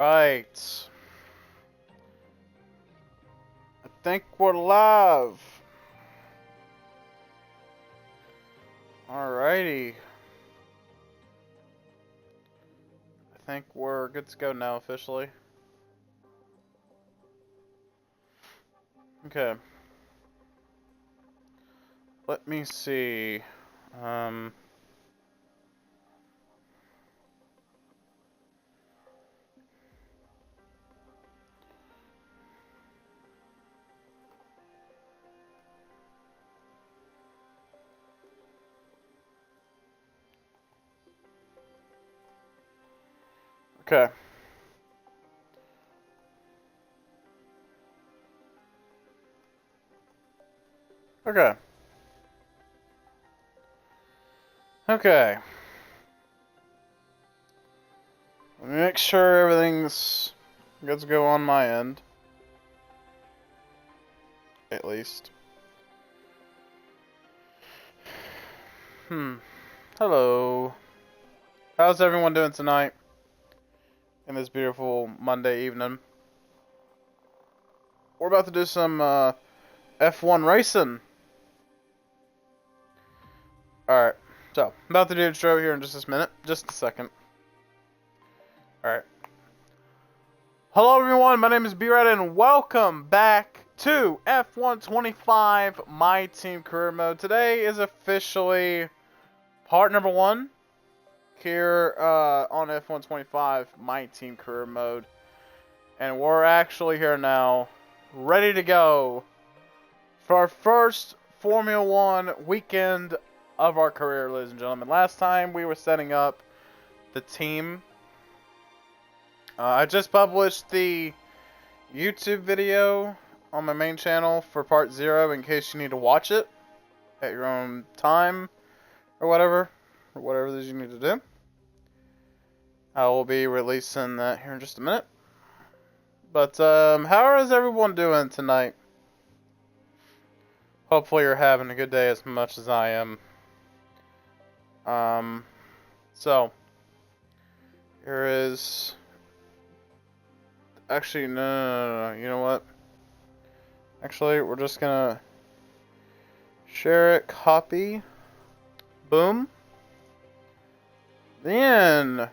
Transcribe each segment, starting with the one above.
Right. I think we're live. Alrighty. I think we're good to go now officially. Okay. Let me see. Um... Okay. Okay. Okay. Let me make sure everything's good to go on my end. At least. Hello. How's everyone doing tonight? In this beautiful Monday evening. We're about to do some F1 racing. Alright. So, I'm about to do a show here in just a minute. Just a second. Alright. Hello everyone, my name is B-rad and welcome back to F125 My Team Career Mode. Today is officially part number 1 here on F125 My Team Career Mode. And we're actually here now, ready to go for our first Formula 1 weekend of our career, ladies and gentlemen. Last time we were setting up the team. I just published the YouTube video on my main channel for part 0 in case you need to watch it at your own time or whatever it is you need to do. I will be releasing that here in just a minute. But how is everyone doing tonight? Hopefully you're having a good day as much as I am. So here is... Actually, no. You know what? Actually, we're just gonna share it, copy, boom, then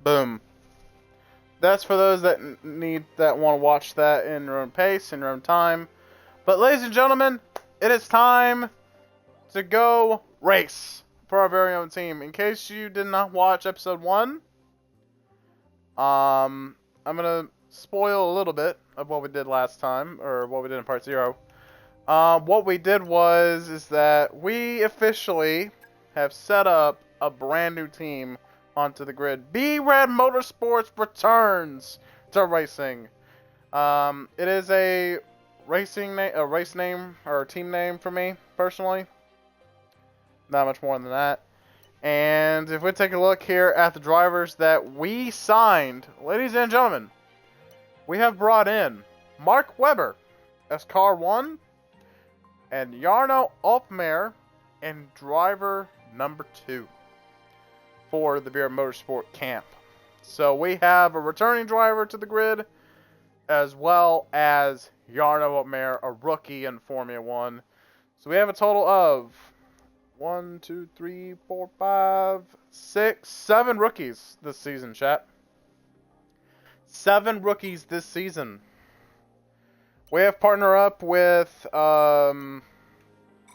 boom. That's for those that want to watch that in their own pace, in their own time. But ladies and gentlemen, it is time to go race for our very own team. In case you did not watch episode 1, I'm gonna spoil a little bit of what we did last time, or what we did in part 0. What we did is that we officially have set up a brand new team onto the grid. B-rad Motorsports returns to racing. It is a race name or a team name for me personally. Not much more than that. And if we take a look here at the drivers that we signed, ladies and gentlemen, we have brought in Mark Webber as car 1 and Jarno Alpmeier and driver number 2 for the B-rad Motorsport camp. So we have a returning driver to the grid as well as Jarno Alpmeier, a rookie in Formula 1. So we have a total of 1, 2, 3, 4, 5, 6, 7 rookies this season, chat. 7 rookies this season. We have partnered up with one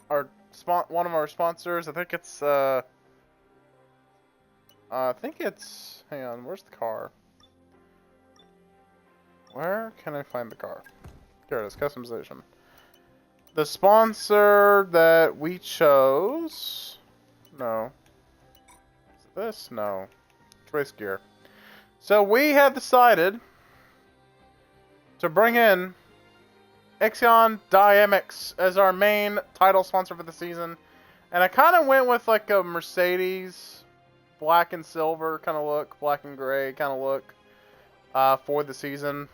of our sponsors. I think it's hang on, where's the car? Where can I find the car? Here it is, customization. The sponsor that we chose... No. Is it this? No. It's Race Gear. So we have decided to bring in Ixion Dynamics as our main title sponsor for the season. And I kind of went with like a Mercedes black and silver kind of look, black and gray kind of look for the season.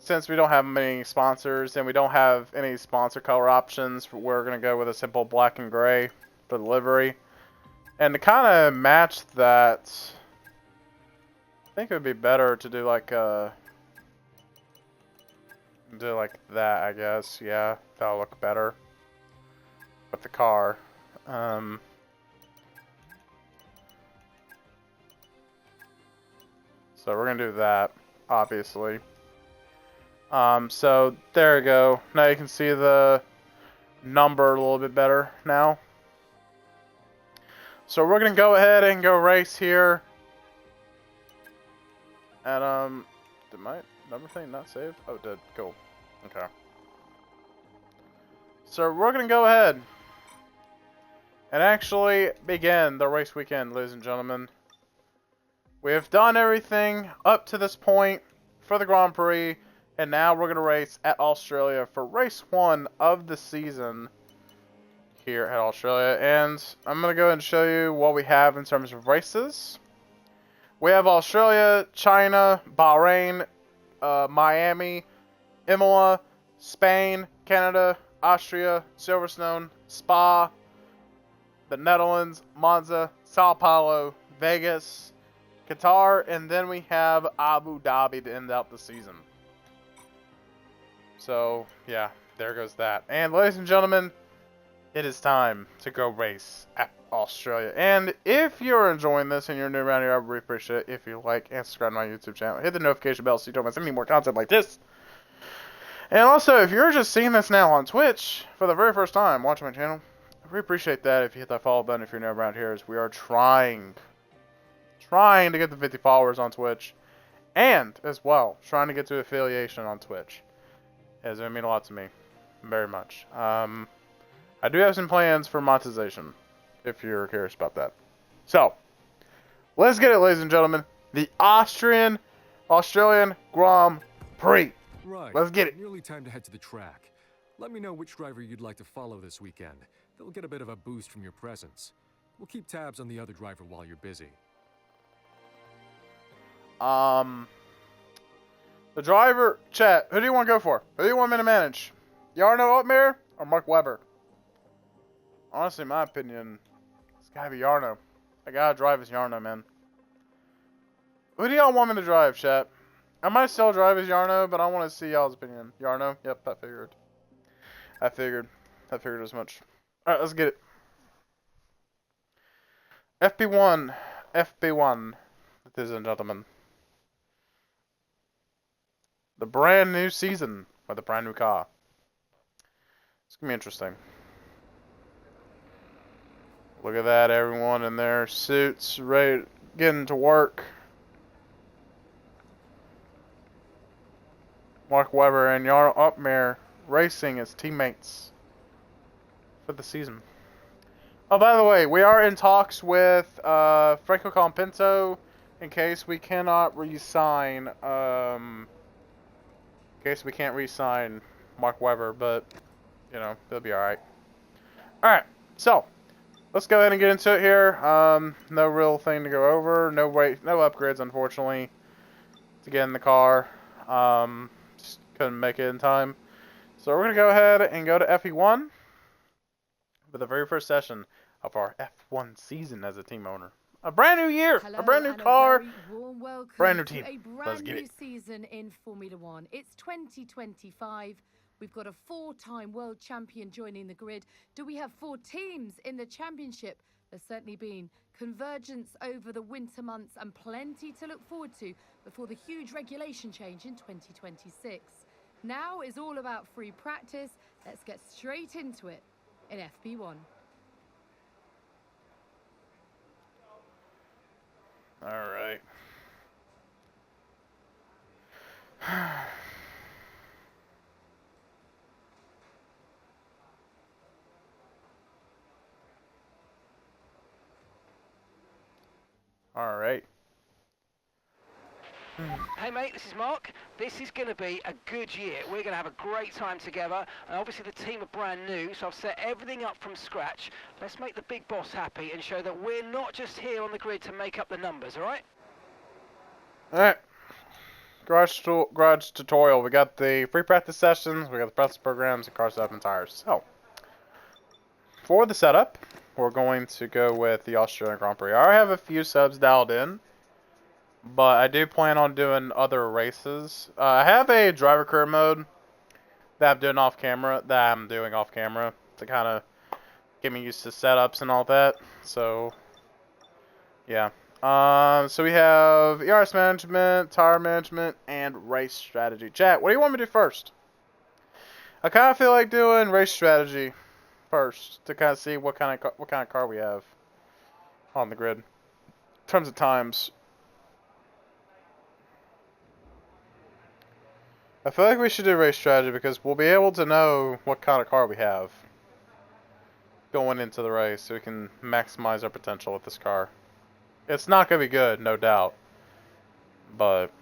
Since we don't have many sponsors and we don't have any sponsor color options, we're going to go with a simple black and gray for the livery. And to kind of match that, think it would be better to do like that, I guess. Yeah, that'll look better with the car. So we're gonna do that, obviously. So there you go. Now you can see the number a little bit better now. So we're gonna go ahead and go race here. And did my number thing not save? Oh, it did. Cool. Okay. So we're gonna go ahead and actually begin the race weekend, ladies and gentlemen. We have done everything up to this point for the Grand Prix, and now we're gonna race at Australia for race 1 of the season here at Australia. And I'm gonna go ahead and show you what we have in terms of races. We have Australia, China, Bahrain, Miami, Imola, Spain, Canada, Austria, Silverstone, Spa, the Netherlands, Monza, Sao Paulo, Vegas, Qatar, and then we have Abu Dhabi to end out the season. So, yeah, there goes that. And ladies and gentlemen, it is time to go race at Australia. And if you're enjoying this and you're new around here, I would really appreciate it if you like and subscribe to my YouTube channel. Hit the notification bell so you don't miss any more content like this. And also, if you're just seeing this now on Twitch for the very first time watching my channel, I really appreciate that if you hit that follow button if you're new around here, as we are trying to get the 50 followers on Twitch, and as well trying to get to affiliation on Twitch, as it would mean a lot to me, very much. I do have some plans for monetization, if you're curious about that. So, let's get it, ladies and gentlemen. The Australian Grand Prix. Right. Let's get it. Nearly time to head to the track. Let me know which driver you'd like to follow this weekend. They'll get a bit of a boost from your presence. We'll keep tabs on the other driver while you're busy. The driver, chat, who do you want to go for? Who do you want me to manage? Jarno Opmeer or Mark Webber? Honestly, in my opinion, it's gotta be Jarno. I gotta drive as Jarno, man. Who do y'all want me to drive, chat? I might still drive as Jarno, but I want to see y'all's opinion. Jarno? Yep, I figured as much. Alright, let's get it. FP1, ladies and gentlemen. The brand new season with a brand new car. It's gonna be interesting. Look at that, everyone in their suits, ready, getting to work. Mark Webber and Jarno Opmeer racing as teammates for the season. Oh, by the way, we are in talks with Franco Colapinto in case we cannot re-sign, Mark Webber, but, you know, he'll be alright. Alright, so, let's go ahead and get into it here. No real thing to go over, no upgrades, unfortunately, to get in the car. Just couldn't make it in time. So we're going to go ahead and go to FE1 for the very first session of our F1 season as a team owner. A brand new year, a brand new car, brand new team. A brand new season in Formula One. It's 2025. We've got a 4-time world champion joining the grid. Do we have 4 teams in the championship? There's certainly been convergence over the winter months and plenty to look forward to before the huge regulation change in 2026. Now is all about free practice. Let's get straight into it in FP1. All right. All right. Hey mate, this is Mark. This is going to be a good year. We're going to have a great time together, and obviously the team are brand new, so I've set everything up from scratch. Let's make the big boss happy and show that we're not just here on the grid to make up the numbers, alright? Alright. Garage tutorial. We got the free practice sessions, we got the practice programs, and car setup and tires. So, for the setup, we're going to go with the Australian Grand Prix. I already have a few subs dialed in. but I do plan on doing other races. I have a driver career mode that I'm doing off camera to kind of get me used to setups and all that. So, yeah. So we have ERS management, tire management, and race strategy. Chat, what do you want me to do first? I kind of feel like doing race strategy first to kind of see what kind of car we have on the grid in terms of times. I feel like we should do race strategy because we'll be able to know what kind of car we have going into the race so we can maximize our potential with this car. It's not going to be good, no doubt. But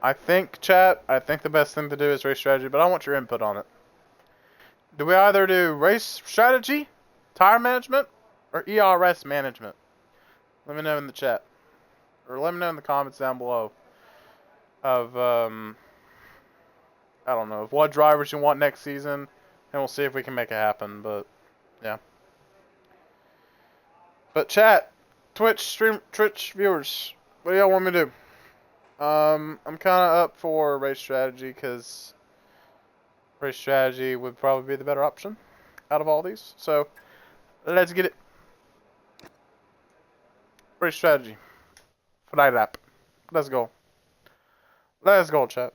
I think, chat, I think the best thing to do is race strategy, but I want your input on it. Do we either do race strategy, tire management, or ERS management? Let me know in the chat. Or let me know in the comments down below of, I don't know, of what drivers you want next season, and we'll see if we can make it happen, but, yeah. But chat, Twitch viewers, what do y'all want me to do? I'm kind of up for race strategy, because race strategy would probably be the better option out of all these, so, let's get it. Race strategy. Fly lap. Let's go. Let's go, chat.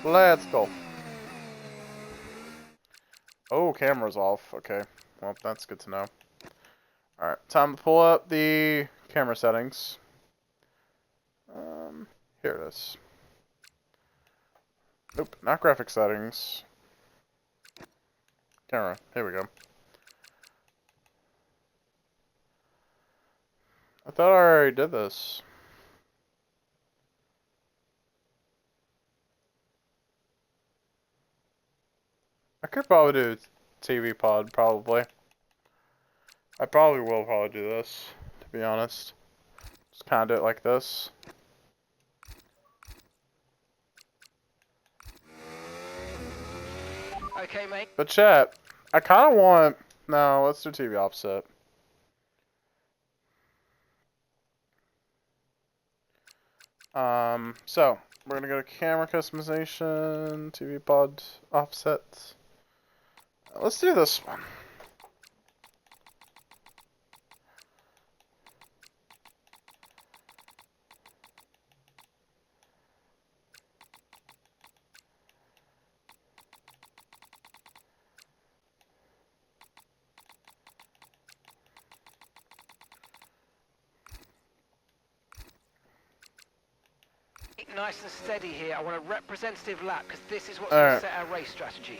Let's go. Oh, camera's off. Okay. Well, that's good to know. Alright, time to pull up the camera settings. Here it is. Nope, not graphic settings. Camera. Here we go. I thought I already did this. I could probably do TV pod, probably. I probably will do this, to be honest. Just kind of do it like this. Okay, mate. But chat, I kind of want... No, let's do TV offset. So, we're going to go to camera customization, TV pod offset. Let's do this one. Nice and steady here. I want a representative lap because this is what's going to set our race strategy.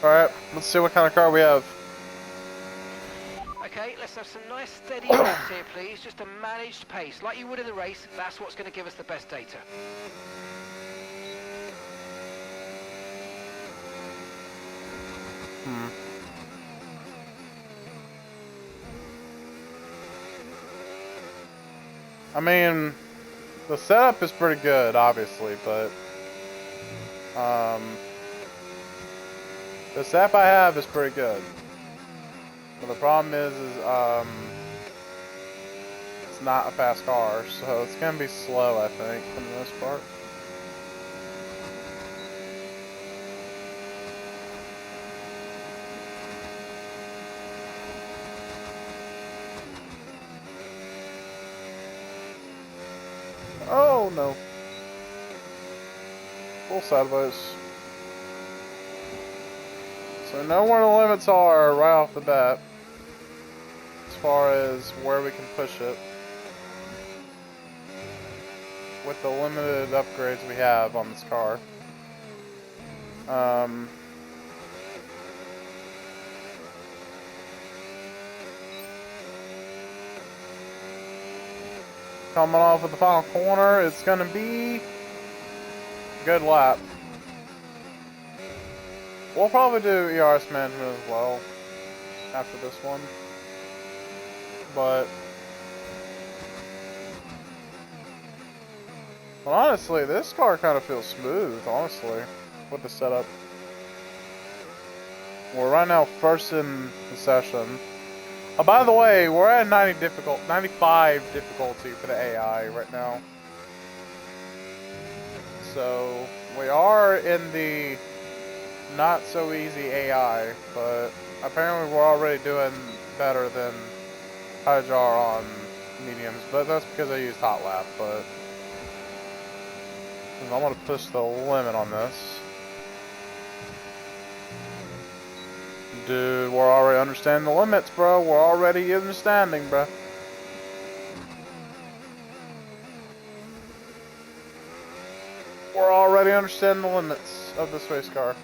Alright, let's see what kind of car we have. Okay, let's have some nice steady laps here, please. Just a managed pace, like you would in the race. That's what's going to give us the best data. I mean, the setup is pretty good, obviously, but the setup I have is pretty good. But the problem is it's not a fast car, so it's gonna be slow, I think, for the most part. Oh no. Full sideways. So I know where the limits are right off the bat. As far as where we can push it. With the limited upgrades we have on this car. Coming off of the final corner, it's gonna be a good lap. We'll probably do ERS management as well after this one, but Well, honestly, this car kind of feels smooth, honestly, with the setup. We're right now first in the session. Oh, by the way, we're at 95 difficulty for the AI right now. So, we are in the not so easy AI, but apparently we're already doing better than Hydrar on mediums, but that's because I used Hot Lap, but I'm going to push the limit on this. Dude, we're already understanding the limits, bro. We're already understanding, bro. We're already understanding the limits of this race car.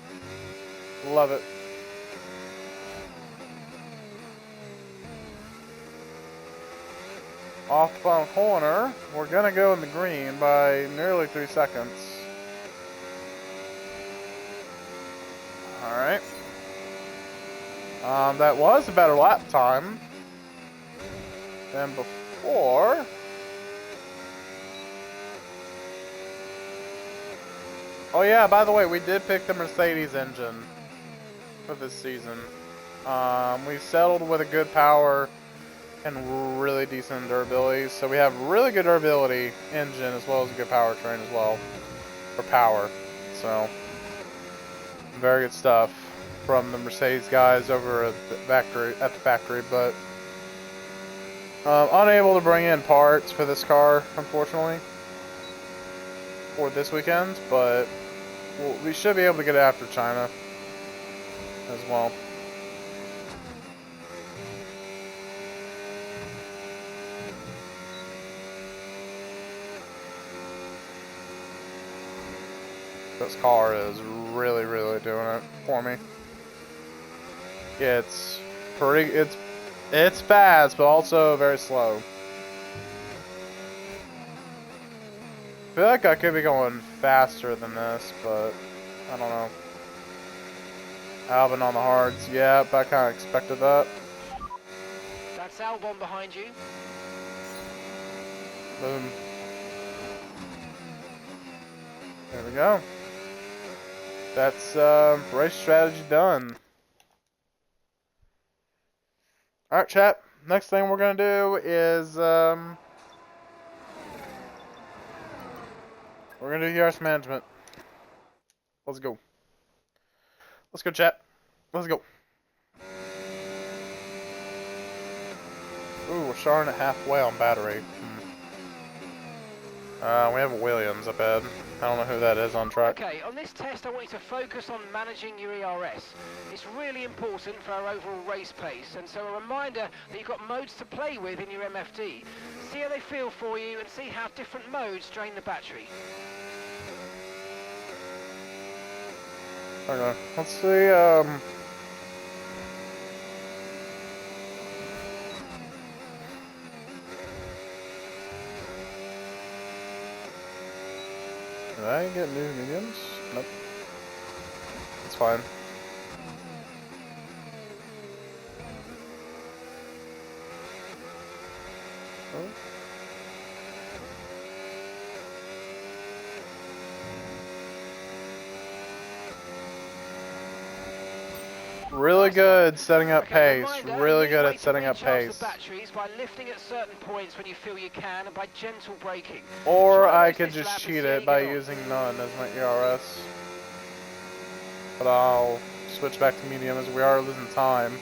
Love it. Off the final corner, we're gonna go in the green by nearly 3 seconds. Alright. That was a better lap time than before. Oh yeah, by the way, we did pick the Mercedes engine for this season. We settled with a good power and really decent durability. So we have really good durability engine as well as a good powertrain as well. For power. So, very good stuff from the Mercedes guys over at the factory, but unable to bring in parts for this car, unfortunately, for this weekend, but we should be able to get it after China as well. This car is really, really doing it for me. It's pretty, it's fast, but also very slow. I feel like I could be going faster than this, but I don't know. Albon on the hards. Yep, I kind of expected that. That's Albon behind you. Boom. There we go. That's race strategy done. Alright, chat. Next thing we're going to do is we're going to do ERS management. Let's go. Let's go, chat. Let's go. Ooh, we're starting at halfway on battery. We have a Williams up ahead. I don't know who that is on track. Okay, on this test I want you to focus on managing your ERS. It's really important for our overall race pace, and so a reminder that you've got modes to play with in your MFD. See how they feel for you and see how different modes drain the battery. Okay, let's see, did I get new mediums? Nope. It's fine. Oh. Really good setting up pace. Really good at setting up pace. Batteries by lifting at certain points when you feel you can and by gentle braking. Or I could just cheat it by using none as my ERS. But I'll switch back to medium as we are losing time.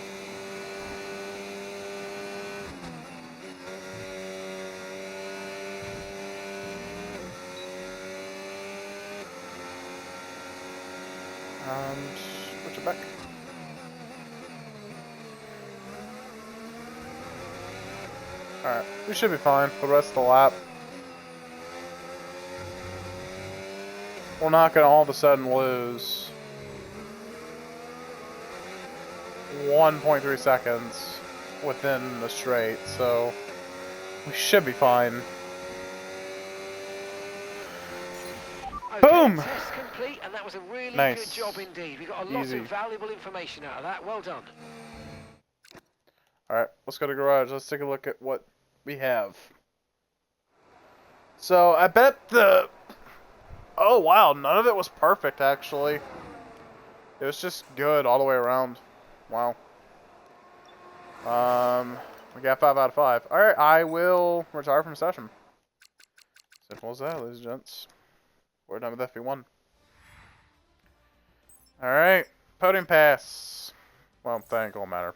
Switch it back. Alright, we should be fine for the rest of the lap. We're not going to all of a sudden lose 1.3 seconds within the straight, so we should be fine. Okay, Boom! test complete, and that was a really Nice. good job indeed. We got a lot Easy. of valuable information out of that. Well done. Alright, let's go to garage. Let's take a look at what we have. So, I bet the Oh, wow. None of it was perfect, actually. It was just good all the way around. Wow. We got 5 out of 5. Alright, I will retire from the session. Simple as that, ladies and gents. We're done with FP1. Alright, podium pass. Well, that ain't gonna matter.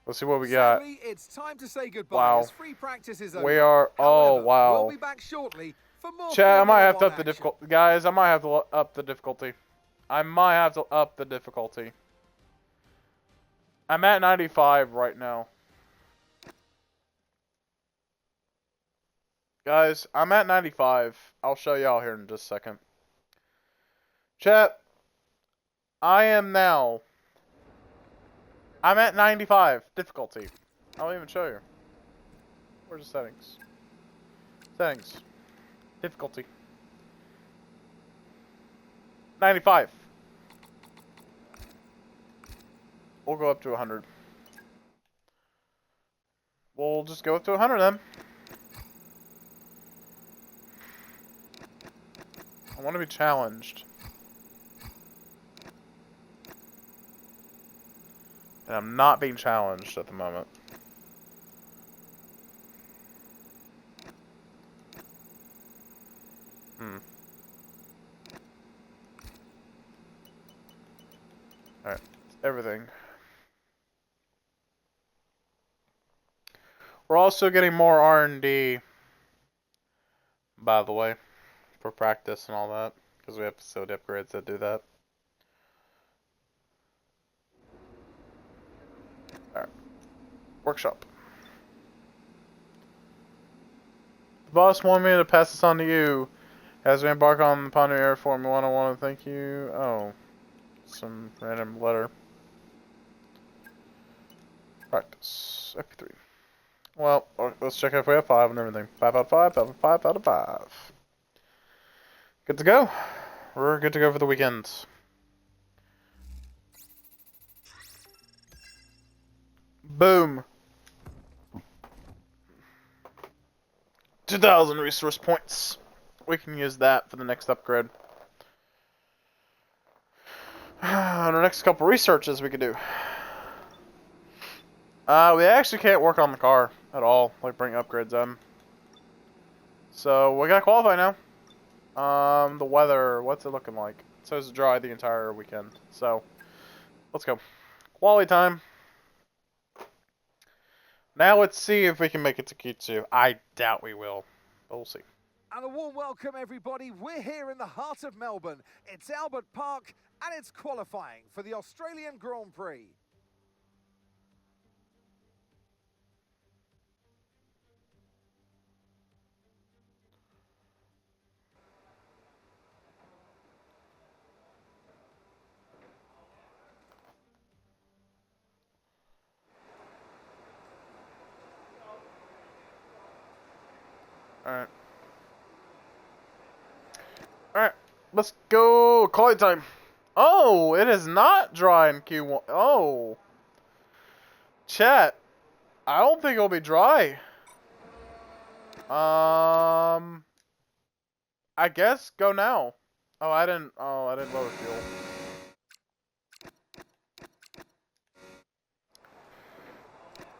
Let's see what we got. Sadly, it's time to say goodbye Wow. as free practice is over. We are, oh, However, wow. we'll be back shortly for more Chat, I might have to Formula up the One difficulty. Guys, I might have to up the difficulty. I might have to up the difficulty. I'm at 95 right now. Guys, I'm at 95. I'll show y'all here in just a second. Chat, I'm at 95 difficulty. I'll even show you. Where's the settings? Settings. Difficulty. 95. We'll go up to 100. We'll just go up to 100 then. I want to be challenged. And I'm not being challenged at the moment. Alright, everything. We're also getting more R&D, by the way, for practice and all that, because we have facility upgrades that do that. Alright. Workshop. The boss wanted me to pass this on to you. As we embark on the Pioneer Air Formula 1, I want to thank you. Oh. Some random letter. Practice. FP3. Well, let's check if we have 5 and everything. 5 out of 5, 5 out of 5 out of 5. Good to go. We're good to go for the weekend. Boom. 2,000 resource points. We can use that for the next upgrade. On our next couple researches we could do. We actually can't work on the car at all, like bring upgrades in. So we gotta qualify now. The weather, what's it looking like? It says dry the entire weekend. So let's go. Quality time. Now let's see if we can make it to Q2. I doubt we will, but we'll see. And a warm welcome, everybody. We're here in the heart of Melbourne. It's Albert Park, and it's qualifying for the Australian Grand Prix. Alright. Alright, let's go. Quality time. Oh, it is not dry in Q1. Oh. Chat. I don't think it'll be dry. I guess go now. Oh, I didn't lower fuel.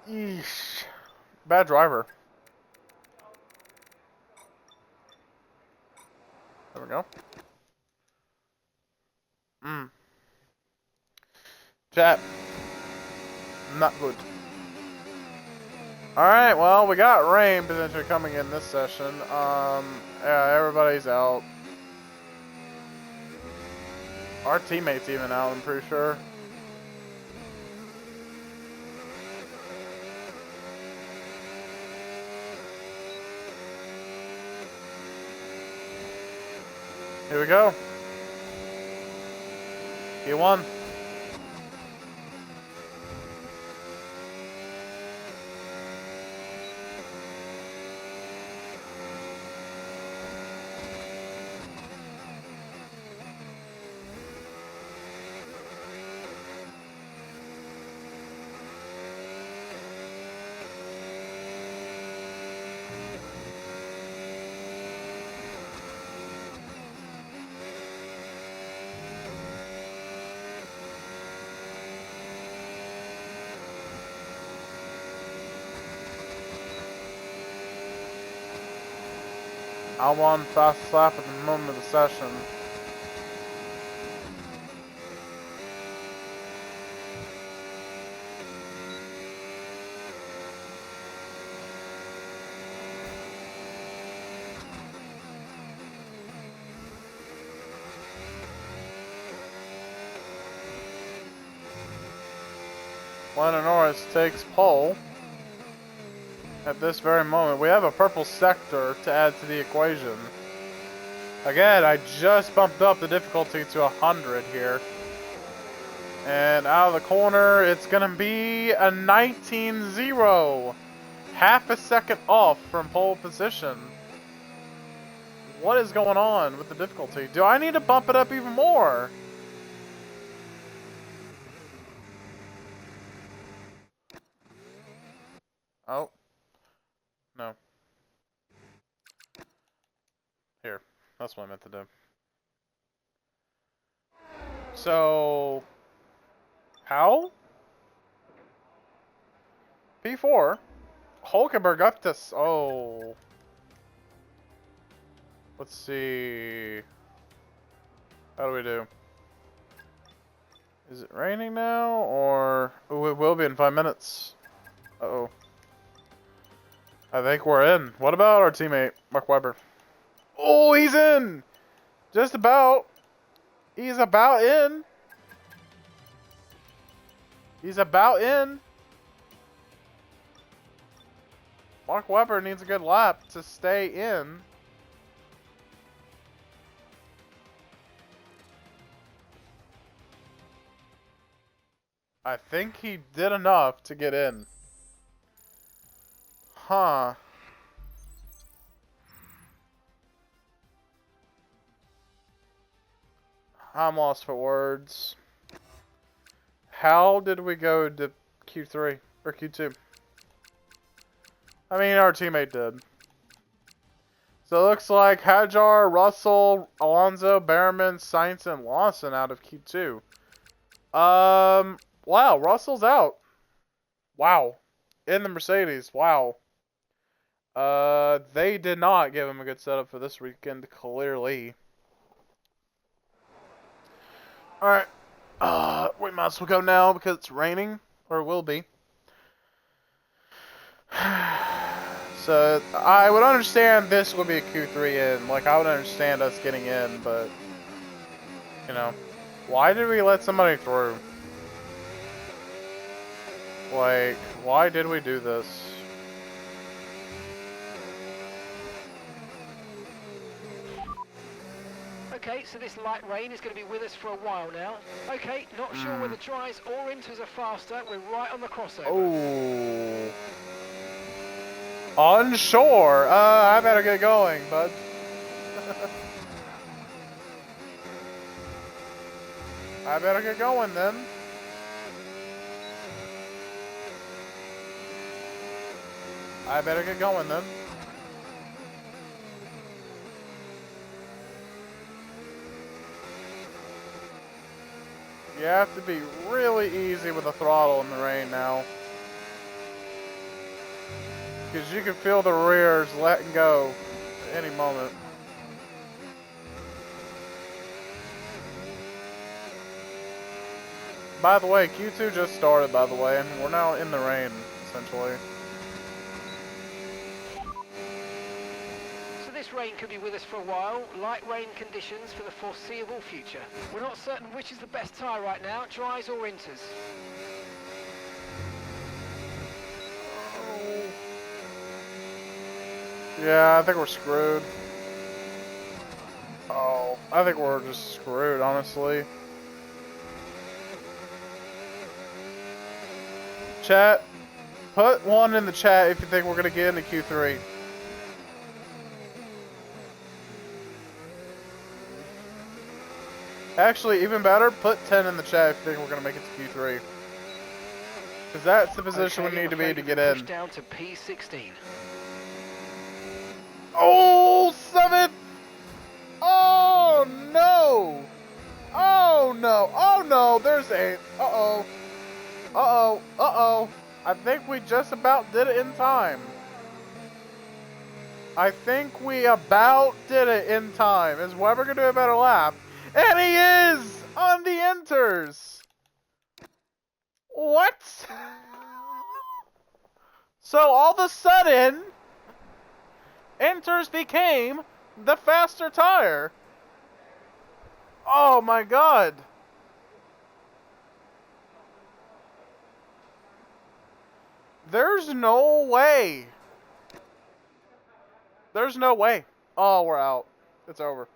Yeesh. Bad driver. There we go. Chat. Not good. Alright, well, we got rain potentially coming in this session. Yeah, everybody's out. Our teammates even out, I'm pretty sure. Here we go. Q1. I won fastest lap at the moment of the session. Lando Norris takes pole at this very moment. We have a purple sector to add to the equation. Again, I just bumped up the difficulty to 100 here. And out of the corner, it's going to be a 19-0. Half a second off from pole position. What is going on with the difficulty? Do I need to bump it up even more? Oh. No. Here. That's what I meant to do. So... How? P4? Hulkenberg up to... Oh. Let's see... How do we do? Is it raining now, or... Oh, it will be in 5 minutes. Uh-oh. I think we're in. What about our teammate, Mark Webber? Oh, he's in! Just about. He's about in. He's about in. Mark Webber needs a good lap to stay in. I think he did enough to get in. Huh. I'm lost for words. How did we go to Q3 or Q2? I mean, our teammate did. So it looks like Hajar, Russell, Alonso, Behrman, Sainz, and Lawson out of Q2. Wow, Russell's out. Wow. In the Mercedes. Wow. They did not give him a good setup for this weekend, clearly. Alright. We might as well go now because it's raining, or it will be. So, I would understand this would be a Q3 in. Like, I would understand us getting in, but, you know, why did we let somebody through? Like, why did we do this? Okay, so this light rain is going to be with us for a while now. Okay, not sure whether dries or inters are faster. We're right on the crossover. Oh. Unsure. I better get going, bud. I better get going then. I better get going then. You have to be really easy with the throttle in the rain now. Because you can feel the rears letting go at any moment. By the way, Q2 just started, by the way, and we're now in the rain, essentially. So this rain could be with us for a while. Light rain conditions for the foreseeable future. We're not certain which is the best tyre right now, dries or inters. Yeah, I think we're screwed. Oh, I think we're just screwed, honestly. Chat, put one in the chat if you think we're going to get into Q3. Actually, even better, put 10 in the chat if you think we're going to make it to Q3. Because that's the position we need to be to get in. Down to P16. Oh, 7! Oh, no! Oh, no! Oh, no! There's 8. Uh-oh. Uh-oh. Uh-oh. I think we just about did it in time. I think we about did it in time. Is Weber going to do a better lap? And he is on the enters. What? So all of a sudden, enters became the faster tire. Oh my god. There's no way. There's no way. Oh, we're out. It's over.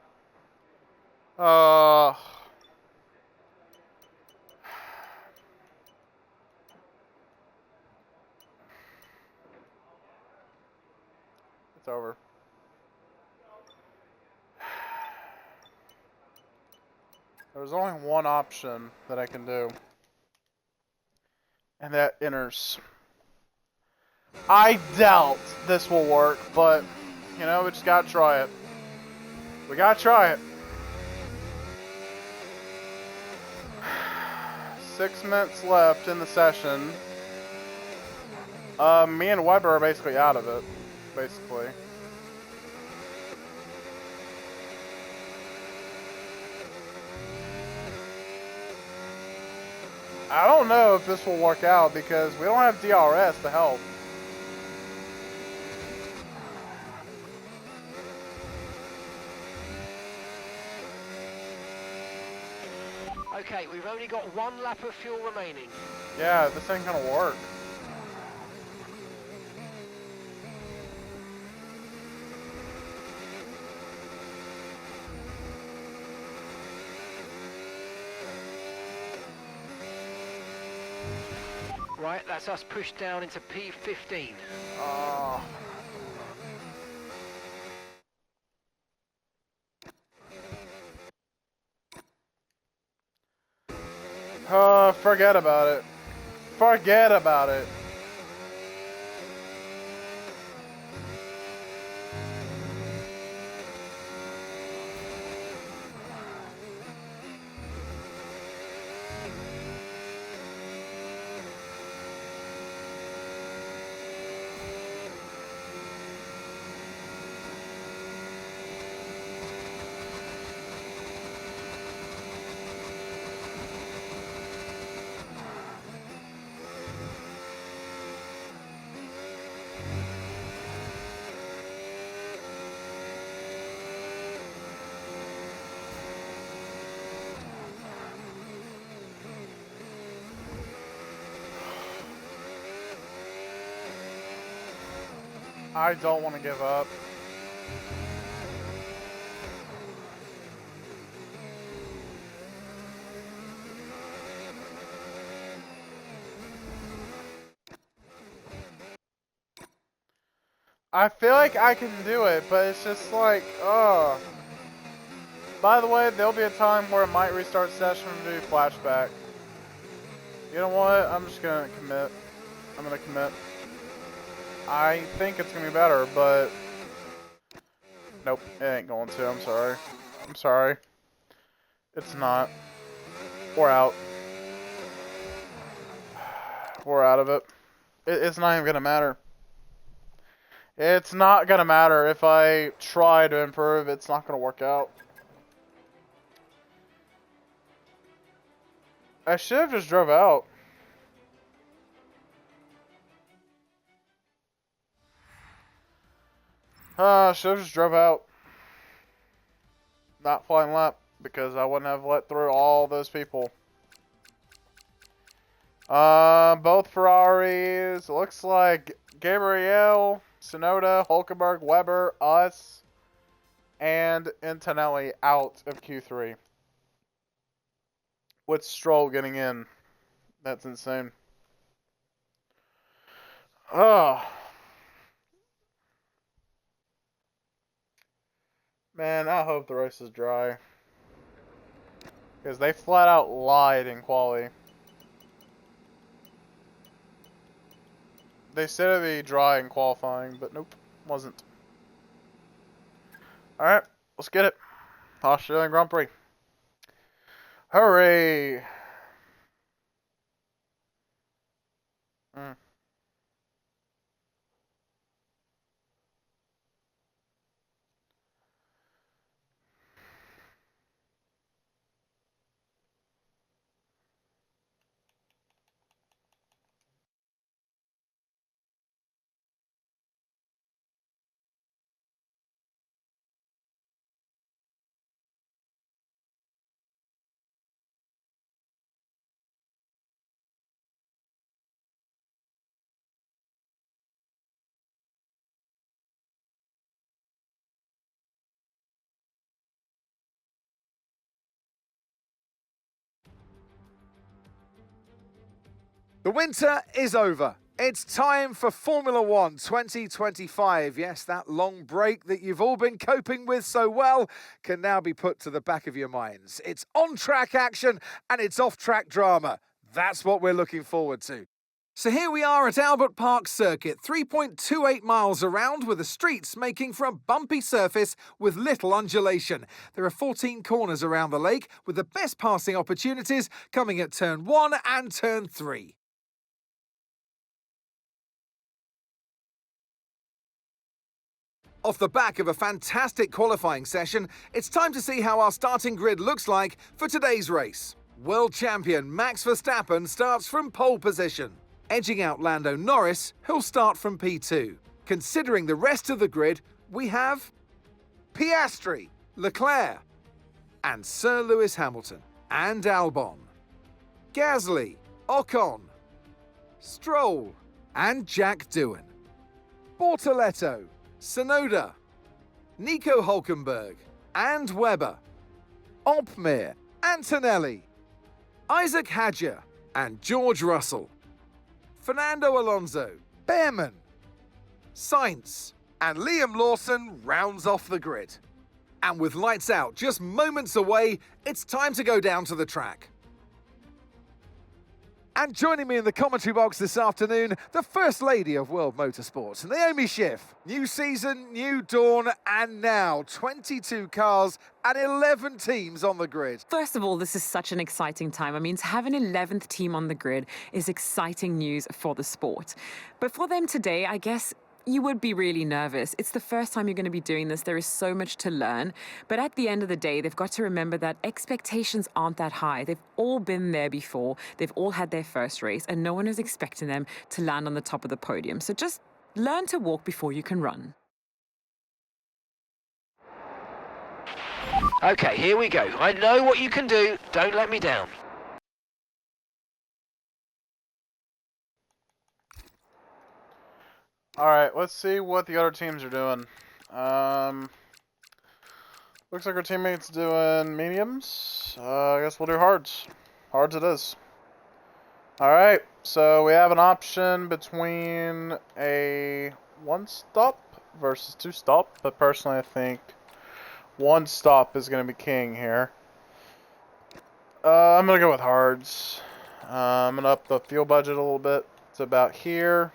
It's over. There's only one option that I can do. And that enters. I doubt this will work, but, you know, we just gotta try it. We gotta try it. 6 minutes left in the session. Me and Weber are basically out of it. Basically. I don't know if this will work out because we don't have DRS to help. Okay, we've only got 1 lap of fuel remaining. Yeah, this ain't gonna work. Right, that's us pushed down into P15. Forget about it. Forget about it. I don't want to give up. I feel like I can do it, but it's just like, oh. By the way, there'll be a time where it might restart session and do flashback. You know what? I'm just gonna commit. I'm gonna commit. I think it's gonna be better, but nope, it ain't going to. I'm sorry. I'm sorry. It's not. We're out. We're out of it. It's not even gonna matter. It's not gonna matter if I try to improve. It's not gonna work out. I should have just drove out. Should have just drove out. Not flying lap because I wouldn't have let through all those people. Both Ferraris. Looks like Gabriel, Sonoda, Hulkenberg, Weber, us, and Antonelli out of Q3. With Stroll getting in. That's insane. Oh. Man, I hope the race is dry. Because they flat out lied in quali. They said it'd be dry in qualifying, but nope, wasn't. Alright, let's get it. Australian Grand Prix. Hooray! The winter is over. It's time for Formula One 2025. Yes, that long break that you've all been coping with so well can now be put to the back of your minds. It's on-track action and it's off-track drama. That's what we're looking forward to. So here we are at Albert Park Circuit, 3.28 miles around, with the streets making for a bumpy surface with little undulation. There are 14 corners around the lake, with the best passing opportunities coming at turn 1 and turn 3. Off the back of a fantastic qualifying session, it's time to see how our starting grid looks like for today's race. World champion Max Verstappen starts from pole position, edging out Lando Norris, who'll start from P2. Considering the rest of the grid, we have Piastri, Leclerc, and Sir Lewis Hamilton, and Albon, Gasly, Ocon, Stroll, and Jack Doohan, Bortoletto, Sonoda, Nico Hulkenberg, and Webber, Opmeer, Antonelli, Isaac Hadjar, and George Russell, Fernando Alonso, Behrman, Sainz, and Liam Lawson rounds off the grid. And with lights out just moments away, it's time to go down to the track. And joining me in the commentary box this afternoon, the First Lady of World Motorsports, Naomi Schiff. New season, new dawn, and now 22 cars and 11 teams on the grid. First of all, this is such an exciting time. I mean, to have an 11th team on the grid is exciting news for the sport. But for them today, I guess you would be really nervous. It's the first time you're going to be doing this. There is so much to learn. But at the end of the day, they've got to remember that expectations aren't that high. They've all been there before. They've all had their first race, and no one is expecting them to land on the top of the podium. So just learn to walk before you can run. Okay, here we go. I know what you can do. Don't let me down. Alright, let's see what the other teams are doing. Looks like our teammate's doing mediums. I guess we'll do hards. Hards it is. Alright, so we have an option between a 1-stop versus 2-stop, but personally I think 1-stop is going to be king here. I'm going to go with hards. I'm going to up the fuel budget a little bit to about here.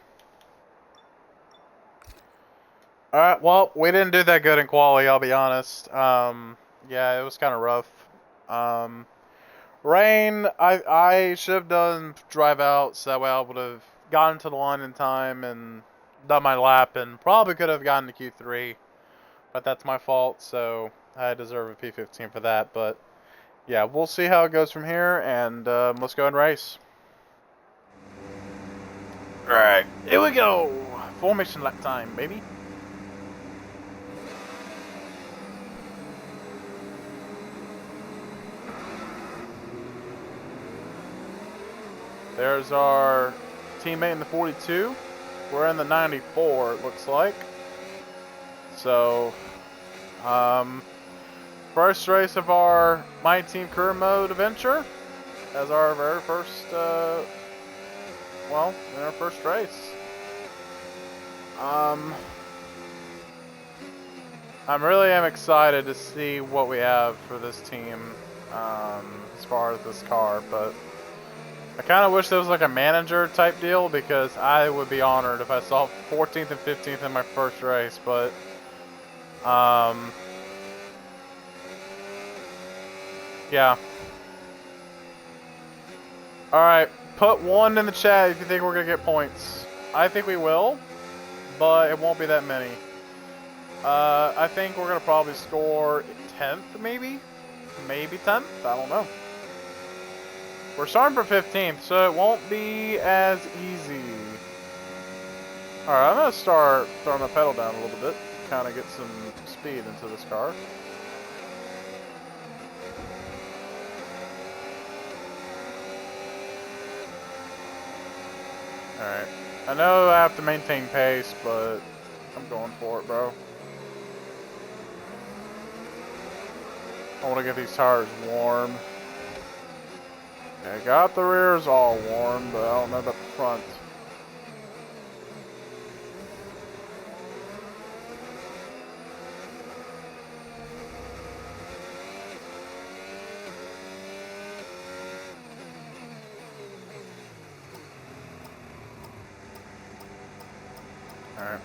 Alright, well, we didn't do that good in quali, I'll be honest. Yeah, it was kind of rough. Rain, I should have done drive out, so that way I would have gotten to the line in time and done my lap, and probably could have gotten to Q3. But that's my fault, so I deserve a P15 for that. But, yeah, we'll see how it goes from here, and let's go and race. Alright, here we go! Formation lap time, baby. There's our teammate in the 42. We're in the 94, it looks like. So, first race of our My Team Career Mode adventure as our very first, well, in our first race. I really am excited to see what we have for this team, as far as this car, but I kind of wish there was like a manager type deal, because I would be honored if I saw 14th and 15th in my first race, but yeah. Alright, put 1 in the chat if you think we're going to get points. I think we will, but it won't be that many. I think we're going to probably score 10th, maybe? Maybe 10th? I don't know. We're starting for 15th, so it won't be as easy. Alright, I'm going to start throwing the pedal down a little bit, kind of get some speed into this car. Alright, I know I have to maintain pace, but I'm going for it, bro. I want to get these tires warm. I got the rears all warm, but I don't know about the front. Alright.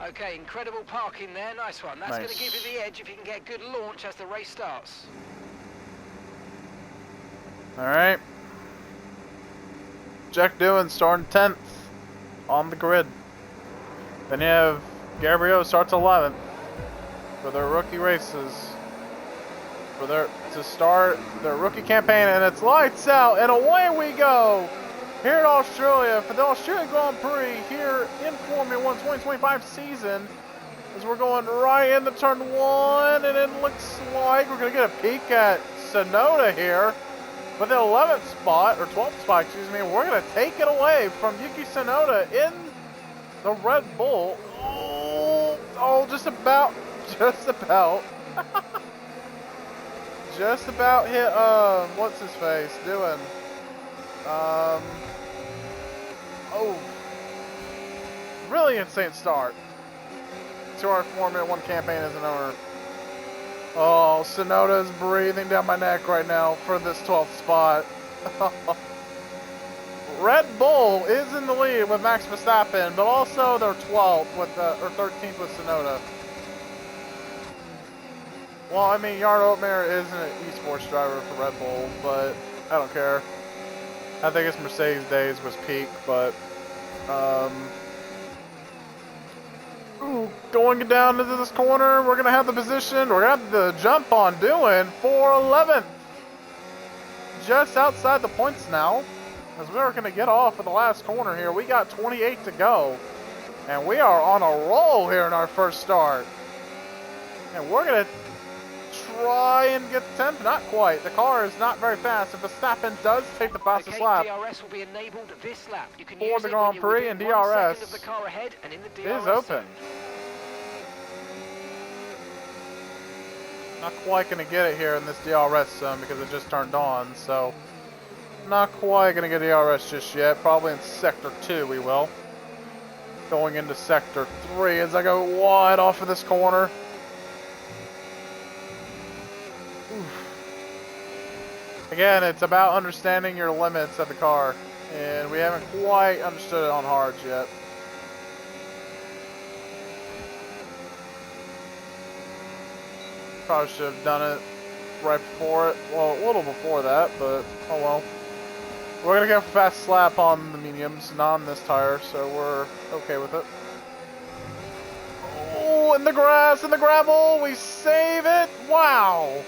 Okay, incredible parking there. Nice one. That's going to give you the edge if you can get good launch as the race starts. Alright. Jack Doohan starting 10th on the grid. Then you have Gabriel starts 11th for their rookie races. To start their rookie campaign, and it's lights out, and away we go here in Australia for the Australian Grand Prix here in Formula 1 2025 season. As we're going right into turn 1, and it looks like we're going to get a peek at Sonoda here with the 11th spot, or 12th spot, excuse me. We're going to take it away from Yuki Tsunoda in the Red Bull. Oh, just about. Just about hit, what's his face doing? Oh, really insane start to our Formula 1 campaign as an owner. Oh, Tsunoda's breathing down my neck right now for this 12th spot. Red Bull is in the lead with Max Verstappen, but also they're 12th with, or 13th with Tsunoda. Well, I mean, Jarno Oatmeyer isn't an esports driver for Red Bull, but I don't care. I think his Mercedes days was peak, but going down into this corner, we're gonna have the position. We're gonna have the jump on Doohan for 11th, just outside the points now, as we are gonna get off of the last corner here. We got 28 to go, and we are on a roll here in our first start, and we're gonna try and get 10th. Not quite. The car is not very fast. If Verstappen does take the fastest lap DRS will be enabled this lap. You can for use the it Grand when Prix, you're and within 1 DRS second of the car ahead and in the is DRS open. zone. Not quite going to get it here in this DRS zone because it just turned on, so not quite going to get DRS just yet. Probably in Sector 2 we will. Going into Sector 3 as I go wide off of this corner. Again, it's about understanding your limits of the car, and we haven't quite understood it on hards yet. Probably should have done it right before it. Well, a little before that, but oh well. We're going to go fast slap on the mediums, not on this tire, so we're okay with it. Oh, in the grass, in the gravel, we save it. Wow.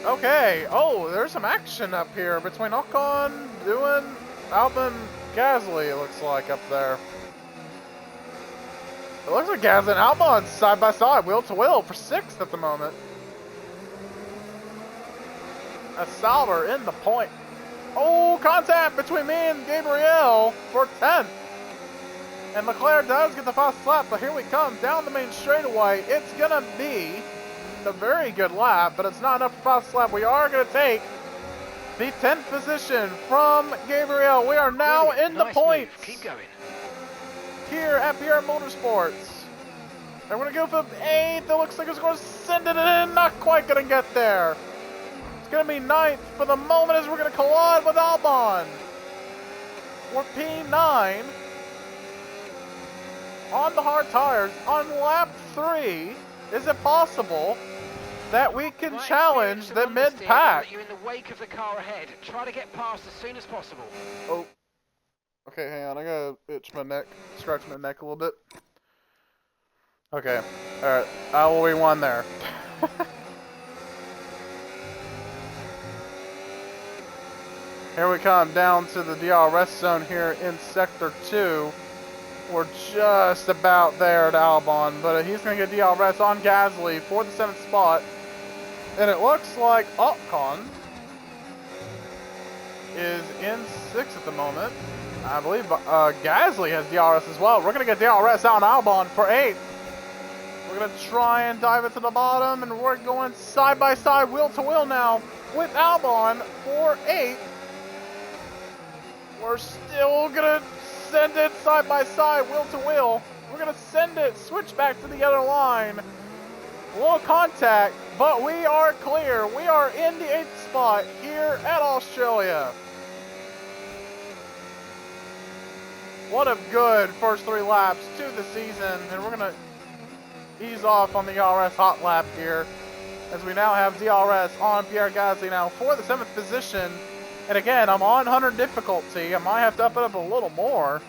Okay, oh, there's some action up here between Ocon, Doohan, Albon, Gasly, it looks like, up there. It looks like Gasly and Albon side by side, wheel to wheel for 6th at the moment. A Sauber in the point. Oh, contact between me and Gabriel for 10th. And Leclerc does get the fast lap, but here we come down the main straightaway. It's going to be a very good lap, but it's not enough for fast lap. We are going to take the 10th position from Gabriel. We are now in the points. Keep going. Here at BR Motorsports. And we're going to go for 8th. It looks like it's going to send it in. Not quite going to get there. It's going to be 9th for the moment as we're going to collide with Albon. We're P9 on the hard tires on lap 3. Is it possible that we can challenge the mid-pack? You're in the wake of the car ahead. Try to get past as soon as possible. Oh. Okay, hang on. I gotta itch my neck, scratch my neck a little bit. Okay. Alright. I will be one there. Here we come down to the DRS zone here in Sector 2. We're just about there to Albon, but he's going to get DRS on Gasly for the 7th spot. And it looks like Ocon is in 6th at the moment. I believe Gasly has DRS as well. We're going to get DRS on Albon for 8th. We're going to try and dive it to the bottom, and we're going side by side, wheel to wheel now with Albon for 8th. We're still going to send it side by side, wheel to wheel. We're going to send it, switch back to the other line. A little contact, but we are clear. We are in the 8th spot here at Australia. What a good first 3 laps to the season, and we're going to ease off on the DRS hot lap here, as we now have DRS on Pierre Gasly now for the 7th position. And again, I'm on 100 difficulty. I might have to up it up a little more.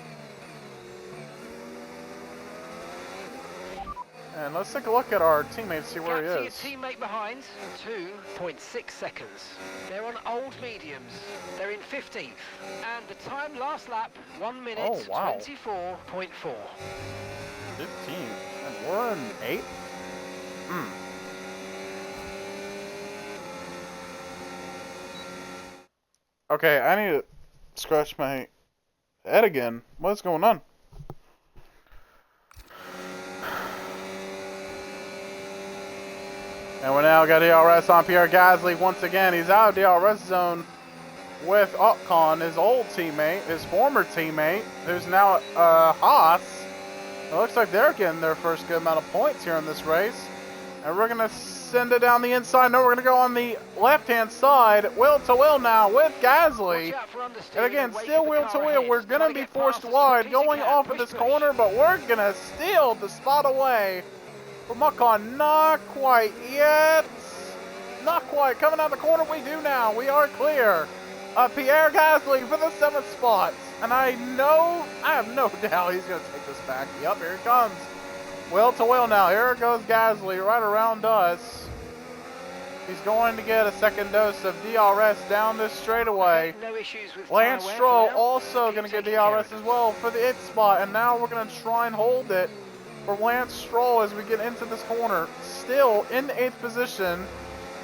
And let's take a look at our teammate, see where he is. Gap to your teammate behind, 2.6 seconds. They're on old mediums. They're in 15th. And the time last lap, 1 minute, 24.4. 15th. And we're in 8th? Okay, I need to scratch my head again. What's going on? And we now got DRS on Pierre Gasly once again. He's out of DRS zone with Ocon, his old teammate, his former teammate, who's now Haas. It looks like they're getting their first good amount of points here in this race. And we're going to send it down the inside. No, we're going to go on the left-hand side. Wheel to wheel now with Gasly. And again, still wheel to wheel. We're going to be forced wide going off of this corner, but we're going to steal the spot away from Ocon. Not quite yet. Not quite. Coming out the corner, we do now. We are clear. Pierre Gasly for the 7th spot. And I have no doubt he's going to take this back. Yep, here he comes. Wheel to wheel now. Here goes Gasly right around us. He's going to get a second dose of DRS down this straightaway. No issues with Lance Stroll also going to get DRS as well for the 8th spot. And now we're going to try and hold it for Lance Stroll as we get into this corner. Still in the 8th position,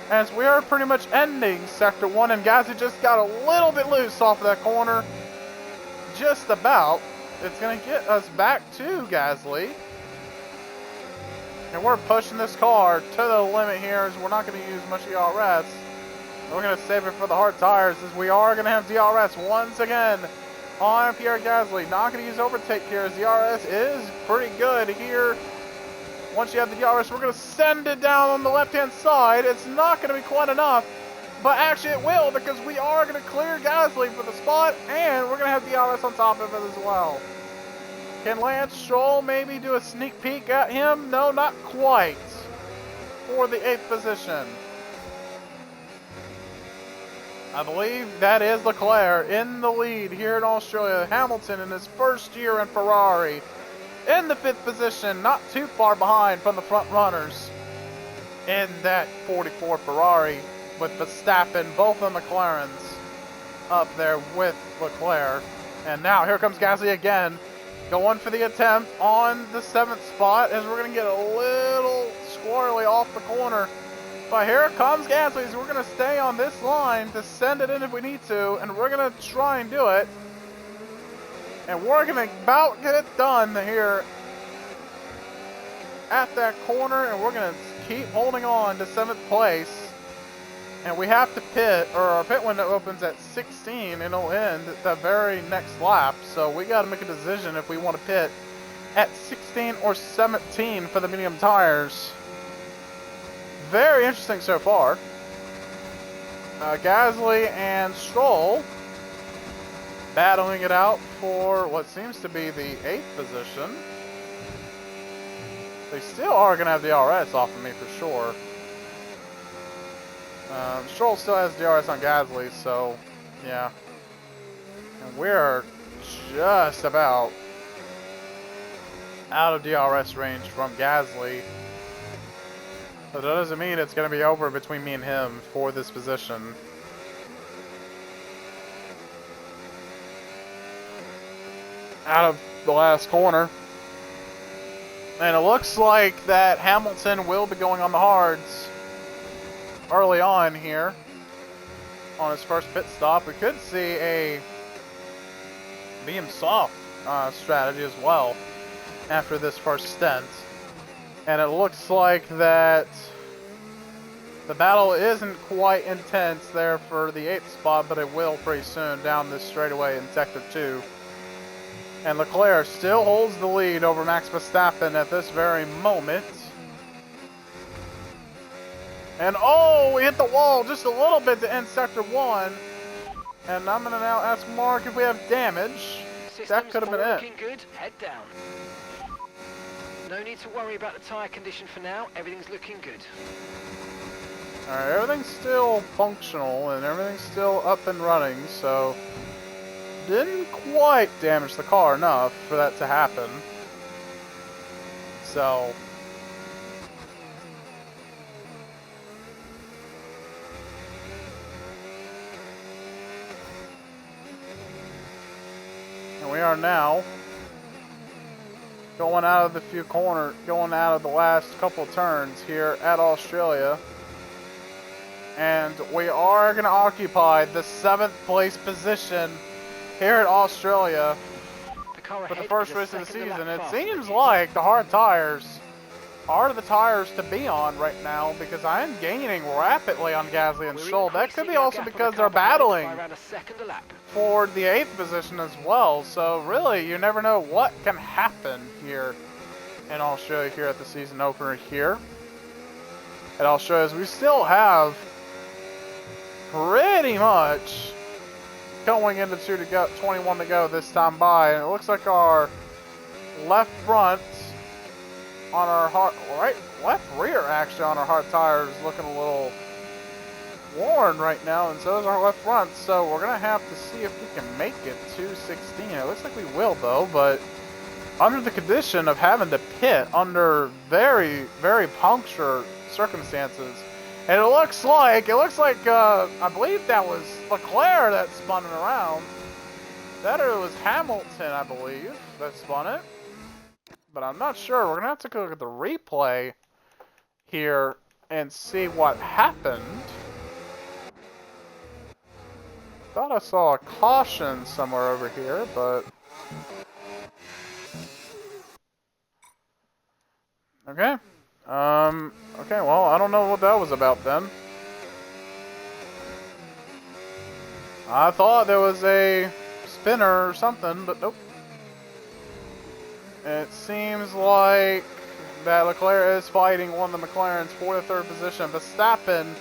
as we are pretty much ending Sector 1. And Gasly just got a little bit loose off of that corner. Just about. It's going to get us back to Gasly. And we're pushing this car to the limit here, as we're not going to use much DRS. We're going to save it for the hard tires, as we are going to have DRS once again on Pierre Gasly. Not going to use overtake here, as DRS is pretty good here. Once you have the DRS, we're going to send it down on the left-hand side. It's not going to be quite enough, but actually it will, because we are going to clear Gasly for the spot, and we're going to have DRS on top of it as well. Can Lance Stroll maybe do a sneak peek at him? No, not quite. For the 8th position. I believe that is Leclerc in the lead here in Australia. Hamilton in his first year in Ferrari. In the 5th position, not too far behind from the front runners. In that 44 Ferrari with Verstappen, both the McLarens up there with Leclerc. And now here comes Gasly again. Going for the attempt on the 7th spot, as we're going to get a little squirrely off the corner. But here comes Gasly, so we're going to stay on this line to send it in if we need to. And we're going to try and do it. And we're going to about get it done here at that corner. And we're going to keep holding on to 7th place. And we have to pit, or our pit window opens at 16 and it'll end at the very next lap. So we got to make a decision if we want to pit at 16 or 17 for the medium tires. Very interesting so far. Gasly and Stroll battling it out for what seems to be the 8th position. They still are going to have the DRS off of me for sure. Stroll still has DRS on Gasly, so yeah. And we're just about out of DRS range from Gasly. But that doesn't mean it's going to be over between me and him for this position. Out of the last corner. And it looks like that Hamilton will be going on the hards early on here on his first pit stop. We could see a medium soft strategy as well after this first stint. And it looks like that the battle isn't quite intense there for the 8th spot, but it will pretty soon down this straightaway in Sector 2. And Leclerc still holds the lead over Max Verstappen at this very moment. And oh, we hit the wall just a little bit to end Sector 1. And I'm going to now ask Mark if we have damage. That could have been it. Looking good. Head down. No need to worry about the tyre condition for now. Everything's looking good. Alright, everything's still functional and everything's still up and running, so didn't quite damage the car enough for that to happen. So and we are now going out of the last couple of turns here at Australia. And we are going to occupy the 7th place position here at Australia for the first race of the season. It seems like the hard tires are the tires to be on right now because I am gaining rapidly on Gasly and Stroll. That could be also because they're battling for the 8th position as well. So really, you never know what can happen here in Australia here at the season opener here at Australia. We still have pretty much going into 21 to go this time by, and it looks like our left front on our left rear actually on our hard tires is looking a little worn right now, and so is our left front. So we're gonna have to see if we can make it to 16. It looks like we will though, but under the condition of having to pit under very, very puncture circumstances. And it looks like I believe that was Leclerc that spun it around. That or it was Hamilton, I believe, that spun it. But I'm not sure. We're going to have to look at the replay here and see what happened. Thought I saw a caution somewhere over here, but okay. Okay, well, I don't know what that was about then. I thought there was a spinner or something, but nope. It seems like that Leclerc is fighting one of the McLarens for the 3rd position. Verstappen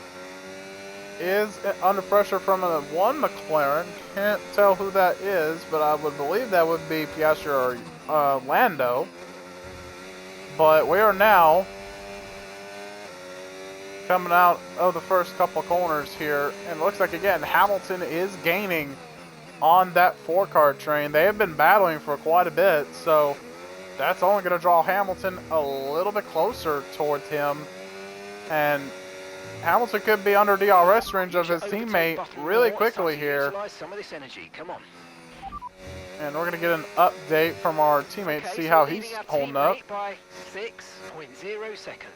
is under pressure from one McLaren. Can't tell who that is, but I would believe that would be Piastri or Lando. But we are now coming out of the first couple corners here, and it looks like again Hamilton is gaining on that 4-car train. They have been battling for quite a bit, so that's only going to draw Hamilton a little bit closer towards him, and Hamilton could be under DRS range of his teammate really quickly here. And we're going to get an update from our teammate to see how he's holding up. By 6.0 seconds.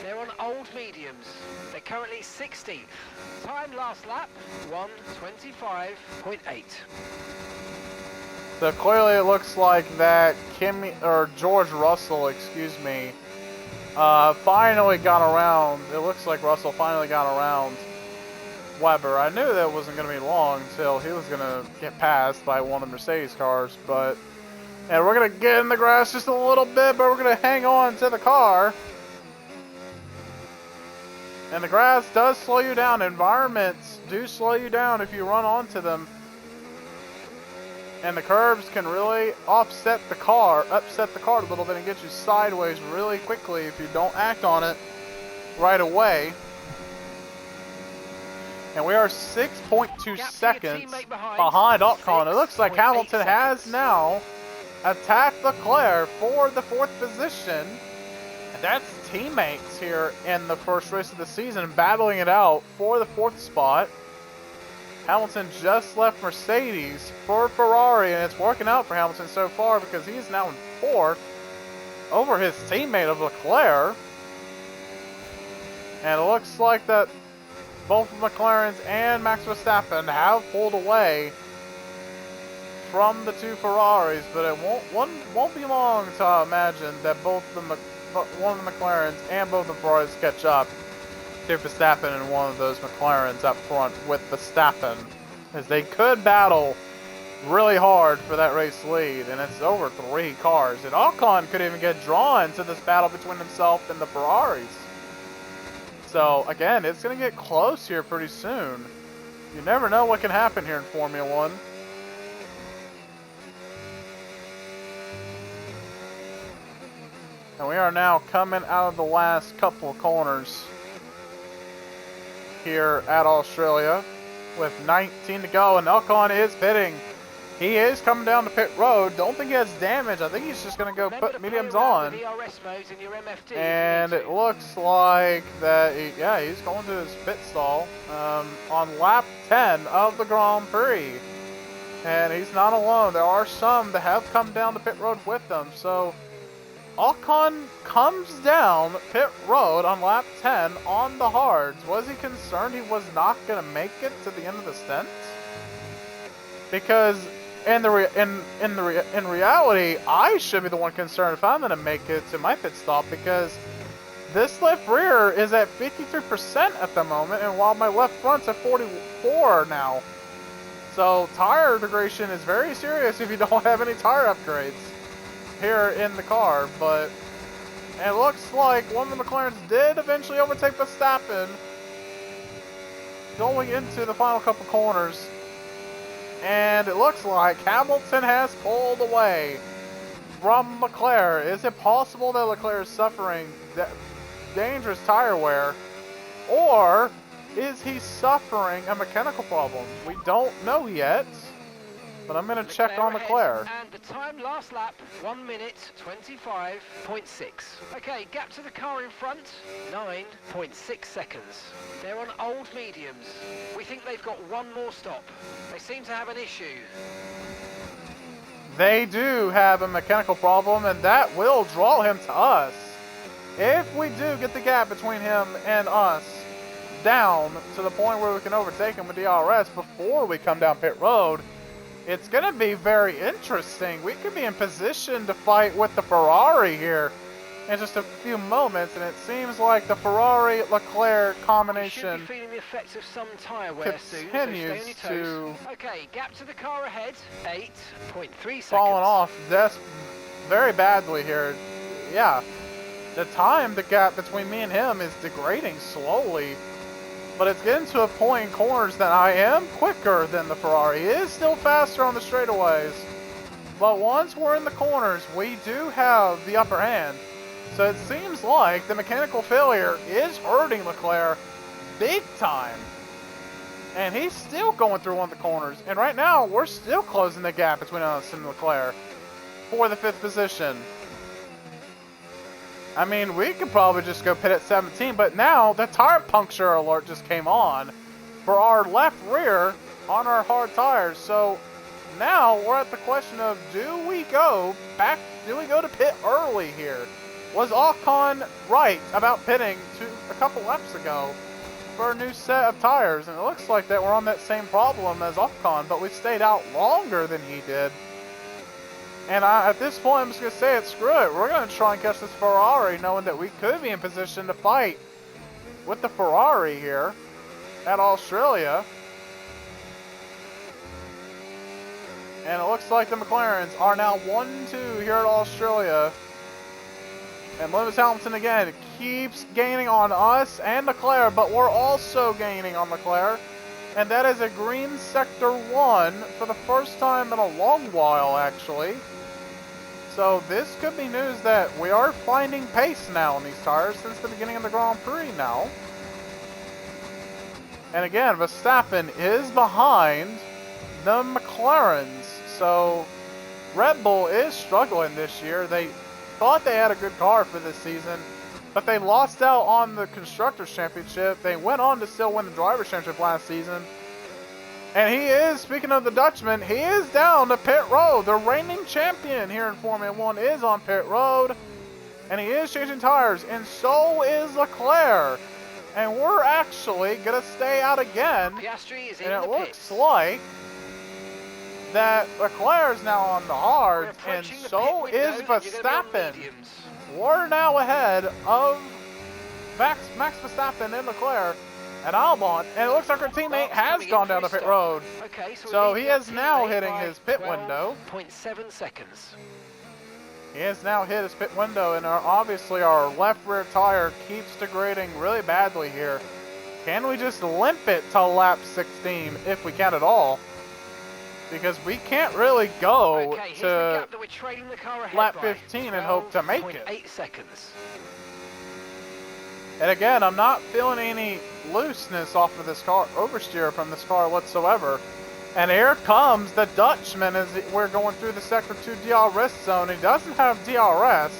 They're on old mediums. They're currently 16th. Time last lap, 1:25.8. So clearly it looks like that George Russell, excuse me, finally got around. It looks like Russell finally got around Webber. I knew that wasn't going to be long until he was going to get passed by one of the Mercedes cars, but and we're going to get in the grass just a little bit, but we're going to hang on to the car. And the grass does slow you down. Environments do slow you down if you run onto them. And the curbs can really upset the car a little bit and get you sideways really quickly if you don't act on it right away. And we are 6.2 seconds behind Ocon. It looks like Hamilton has now attacked Leclerc for the 4th position. And that's teammates here in the first race of the season battling it out for the 4th spot. Hamilton just left Mercedes for Ferrari, and it's working out for Hamilton so far because he's now in 4th over his teammate of Leclerc. And it looks like that both McLarens and Max Verstappen have pulled away from the two Ferraris, but it won't be long to imagine that one of the McLarens and both the Ferraris catch up to Verstappen and one of those McLarens up front with Verstappen, as they could battle really hard for that race lead, and it's over 3 cars. And Ocon could even get drawn to this battle between himself and the Ferraris. So again, it's going to get close here pretty soon. You never know what can happen here in Formula One. And we are now coming out of the last couple of corners here at Australia with 19 to go, and Ocon is pitting. He is coming down the pit road. Don't think he has damage. I think he's just going to go put mediums on. And it looks like that, he's going to his pit stall on lap 10 of the Grand Prix. And he's not alone. There are some that have come down the pit road with them. So Ocon comes down pit road on lap 10 on the hards. Was he concerned he was not going to make it to the end of the stint? Because in reality, I should be the one concerned if I'm going to make it to my pit stop, because this left rear is at 53% at the moment, and while my left front's at 44 now. So tire degradation is very serious if you don't have any tire upgrades here in the car. But it looks like one of the McLarens did eventually overtake Verstappen going into the final couple corners. And it looks like Hamilton has pulled away from Leclerc. Is it possible that Leclerc is suffering dangerous tire wear? Or is he suffering a mechanical problem? We don't know yet, but I'm going to check on Leclerc. And the time last lap, 1 minute 25.6. Okay, gap to the car in front, 9.6 seconds. They're on old mediums. We think they've got one more stop. They seem to have an issue. They do have a mechanical problem, and that will draw him to us. If we do get the gap between him and us down to the point where we can overtake him with DRS before we come down pit road, it's going to be very interesting. We could be in position to fight with the Ferrari here in just a few moments, and it seems like the Ferrari-Leclerc combination should be feeling the effects of some tyre wear soon, so stay on your toes. Okay, gap to the car ahead, 8.3 seconds. Falling off very badly here. Yeah, the gap between me and him is degrading slowly. But it's getting to a point in corners that I am quicker than the Ferrari. He is still faster on the straightaways. But once we're in the corners, we do have the upper hand. So it seems like the mechanical failure is hurting Leclerc big time. And he's still going through one of the corners. And right now, we're still closing the gap between us and Leclerc for the 5th position. I mean, we could probably just go pit at 17, but now the tire puncture alert just came on for our left rear on our hard tires. So now we're at the question of, do we go to pit early here? Was Ocon right about pitting a couple laps ago for a new set of tires? And it looks like that we're on that same problem as Ocon, but we stayed out longer than he did. And at this point, I'm just going to say it, screw it. We're going to try and catch this Ferrari, knowing that we could be in position to fight with the Ferrari here at Australia. And it looks like the McLarens are now 1-2 here at Australia. And Lewis Hamilton again keeps gaining on us and Leclerc, but we're also gaining on Leclerc. And that is a green sector 1 for the first time in a long while, actually. So this could be news that we are finding pace now in these tires since the beginning of the Grand Prix now. And again, Verstappen is behind the McLarens. So Red Bull is struggling this year. They thought they had a good car for this season, but they lost out on the Constructors' Championship. They went on to still win the Drivers' Championship last season. And he is, speaking of the Dutchman, he is down to pit road. The reigning champion here in Formula 1 is on pit road. And he is changing tires. And so is Leclerc. And we're actually going to stay out again. Piastri is in and it the looks pits. like that Leclerc is now on the hards, We're and approaching the so pit is window, and you're gonna be on Verstappen. mediums. We're now ahead of Max Verstappen and Leclerc and Albon, and it looks like our teammate Mark's has coming gone in for down the his pit stop. road. Okay, so So we're he leading is our now teammate hitting by his pit window. 12.7 seconds. He has now hit his pit window, and obviously our left rear tire keeps degrading really badly here. Can we just limp it to lap 16 if we can at all? Because we can't really go Okay, here's the to gap that we're trailing the car ahead lap by. 15 and hope to make it. 8 seconds. And again, I'm not feeling any looseness off of this car, oversteer from this car whatsoever. And here comes the Dutchman as we're going through the Sector 2 DRS zone. He doesn't have DRS,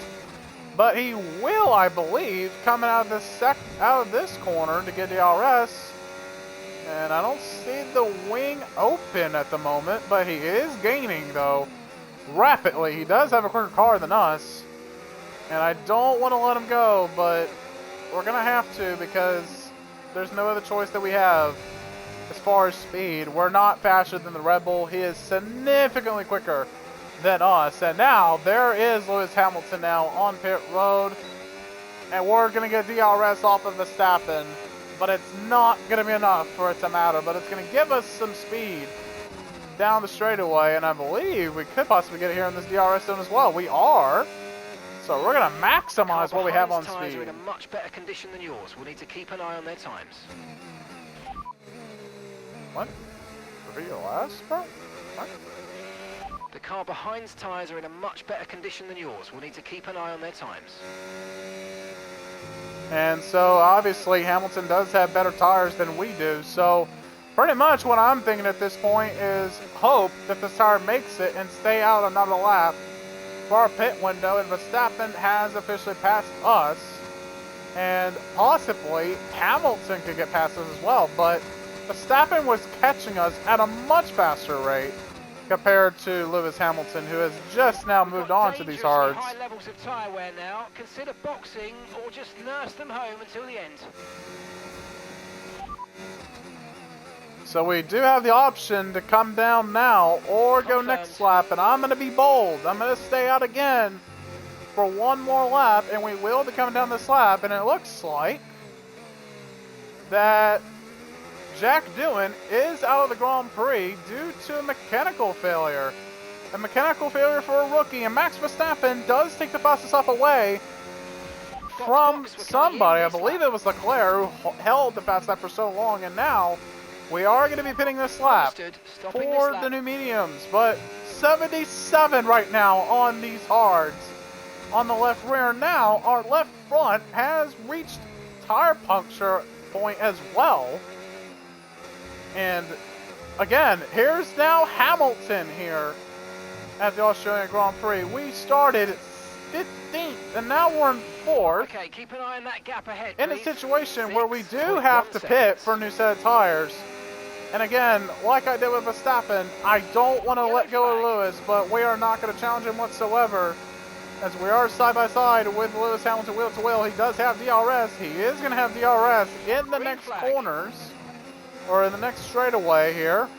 but he will, I believe, coming out of this corner to get DRS. And I don't see the wing open at the moment, but he is gaining, though, rapidly. He does have a quicker car than us, and I don't want to let him go, but we're going to have to because there's no other choice that we have. As far as speed, we're not faster than the Red Bull. He is significantly quicker than us. And now there is Lewis Hamilton now on pit road. And we're going to get DRS off of Verstappen. But it's not going to be enough for it to matter. But it's going to give us some speed down the straightaway. And I believe we could possibly get it here in this DRS zone as well. We are. So we're going to maximize what we have on Tyres speed. are in a much better condition than yours. We'll need to keep an eye on their times. What? Reveal last, bro? What? The car behind's tyres are in a much better condition than yours. We'll need to keep an eye on their times. And so obviously Hamilton does have better tires than we do. So pretty much what I'm thinking at this point is hope that this tire makes it and stay out another lap for our pit window. And Verstappen has officially passed us. And possibly Hamilton could get past us as well. But Verstappen was catching us at a much faster rate compared to Lewis Hamilton, who has just now moved on to these hards. High levels of tyre wear now. Consider boxing or just nurse them home until the end. So we do have the option to come down now or go next lap, and I'm going to be bold. I'm going to stay out again for one more lap, and we will be coming down this lap, and it looks like that Jack Doohan is out of the Grand Prix due to a mechanical failure. A mechanical failure for a rookie, and Max Verstappen does take the fastest lap away from somebody. I believe it was Leclerc who held the fast lap for so long, and now we are going to be pitting this lap for the new mediums. But 77 right now on these hards on the left rear. Now our left front has reached tire puncture point as well. And again, here's now Hamilton here at the Australian Grand Prix. We started 15th, and now we're in 4th. Okay, keep an eye on that gap ahead, in a please. situation where we do have to pit for a new set of tires. And again, like I did with Verstappen, I don't want to let go of Lewis, but we are not going to challenge him whatsoever. As we are side by side with Lewis Hamilton wheel to wheel. He does have DRS. He is going to have DRS in the next corners. Or in the next straightaway here.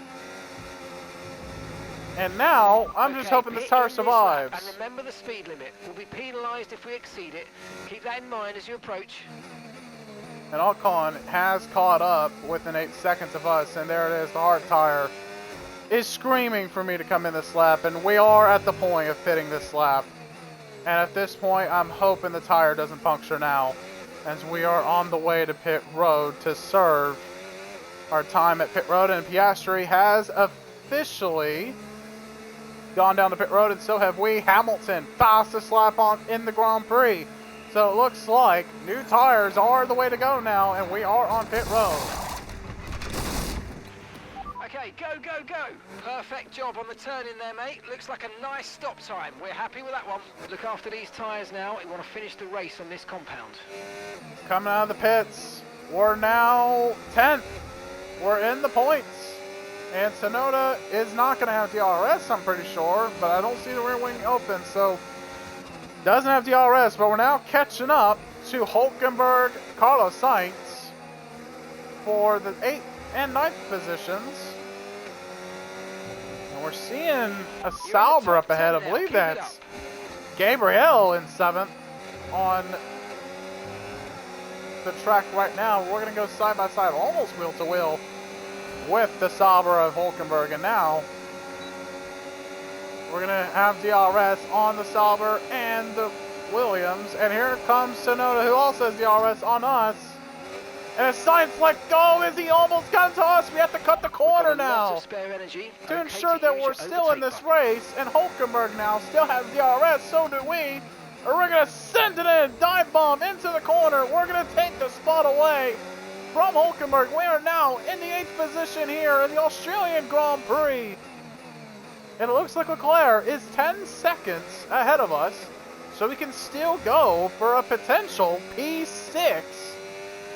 And now, I'm just hoping this tire survives. And remember the speed limit. We'll be penalised if we exceed it. Keep that in mind as you approach. And Ocon has caught up within 8 seconds of us. And there it is, the hard tire is screaming for me to come in this lap. And we are at the point of pitting this lap. And at this point, I'm hoping the tire doesn't puncture now. As we are on the way to pit road to serve our time at pit road, and Piastri has officially gone down to pit road, and so have we. Hamilton, fastest lap in the Grand Prix. So it looks like new tires are the way to go now, and we are on pit road. Okay, go, go, go. Perfect job on the turn in there, mate. Looks like a nice stop time. We're happy with that one. Look after these tyres now. We want to finish the race on this compound. Coming out of the pits, we're now 10th. We're in the points. And Tsunoda is not going to have DRS, I'm pretty sure, but I don't see the rear wing open, so doesn't have DRS, but we're now catching up to Hulkenberg, Carlos Sainz for the 8th and 9th positions. And We're seeing a Sauber up ahead. I believe that's Gabriel in 7th on the track right now. We're going to go side by side, almost wheel to wheel, with the Sauber of Hulkenberg. And now we're going to have DRS on the Sauber and the Williams. And here comes Tsunoda, who also has DRS on us. And as Sainz let go as he almost got to us, we have to cut the corner now to ensure that we're still in this race. And Hulkenberg now still has DRS, so do we. And we're going to send it in, dive bomb into the corner. We're going to take the spot away from Hulkenberg. We are now in the 8th position here in the Australian Grand Prix. And it looks like Leclerc is 10 seconds ahead of us, so we can still go for a potential P6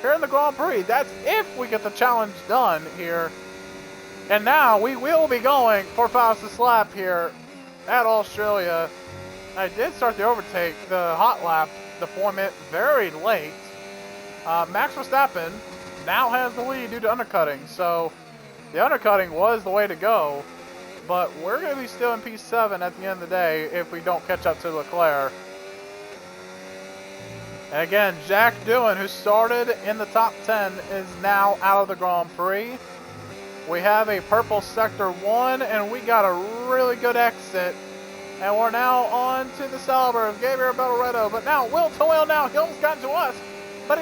here in the Grand Prix. That's if we get the challenge done here. And now we will be going for fastest lap here at Australia. I did start the overtake, the hot lap, the format very late. Max Verstappen now has the lead due to undercutting, so the undercutting was the way to go. But we're going to be still in P7 at the end of the day if we don't catch up to Leclerc. And again, Jack Doohan, who started in the top 10, is now out of the Grand Prix. We have a purple sector 1, and we got a really good exit. And we're now on to the Sauber of Gabriel Belloretto. But now, Will Toil now, he almost got to us. But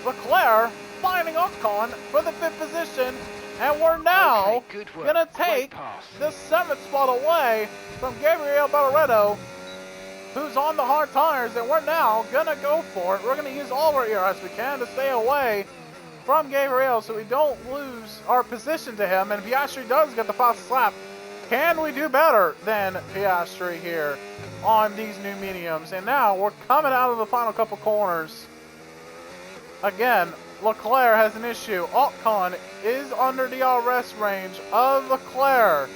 Leclerc finding Ocon for the 5th position. And we're now going to take the 7th spot away from Gabriel Belloretto, who's on the hard tires. And we're now going to go for it. We're going to use all of our ERS we can to stay away from Gabriel so we don't lose our position to him. And Piastri does get the fastest lap. Can we do better than Piastri here on these new mediums? And now we're coming out of the final couple corners. Again, Leclerc has an issue. Ocon is under the DRS range of Leclerc.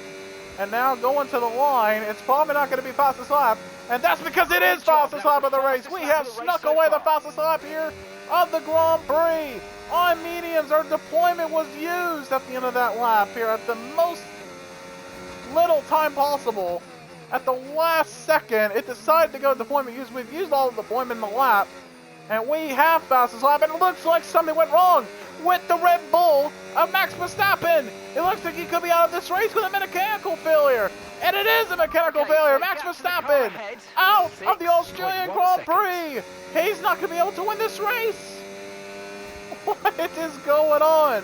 And now going to the line, it's probably not going to be fastest lap. And that's because it is fastest lap of the race. We have snuck away the fastest lap here of the Grand Prix. On mediums, our deployment was used at the end of that lap here at the most little time possible. At the last second, it decided to go deployment use. We've used all the deployment in the lap, and we have fastest lap. And it looks like something went wrong with the Red Bull of Max Verstappen. It looks like he could be out of this race with a mechanical failure. And it is a mechanical failure. Max Verstappen out of the Australian Grand Prix. He's not going to be able to win this race. What is going on?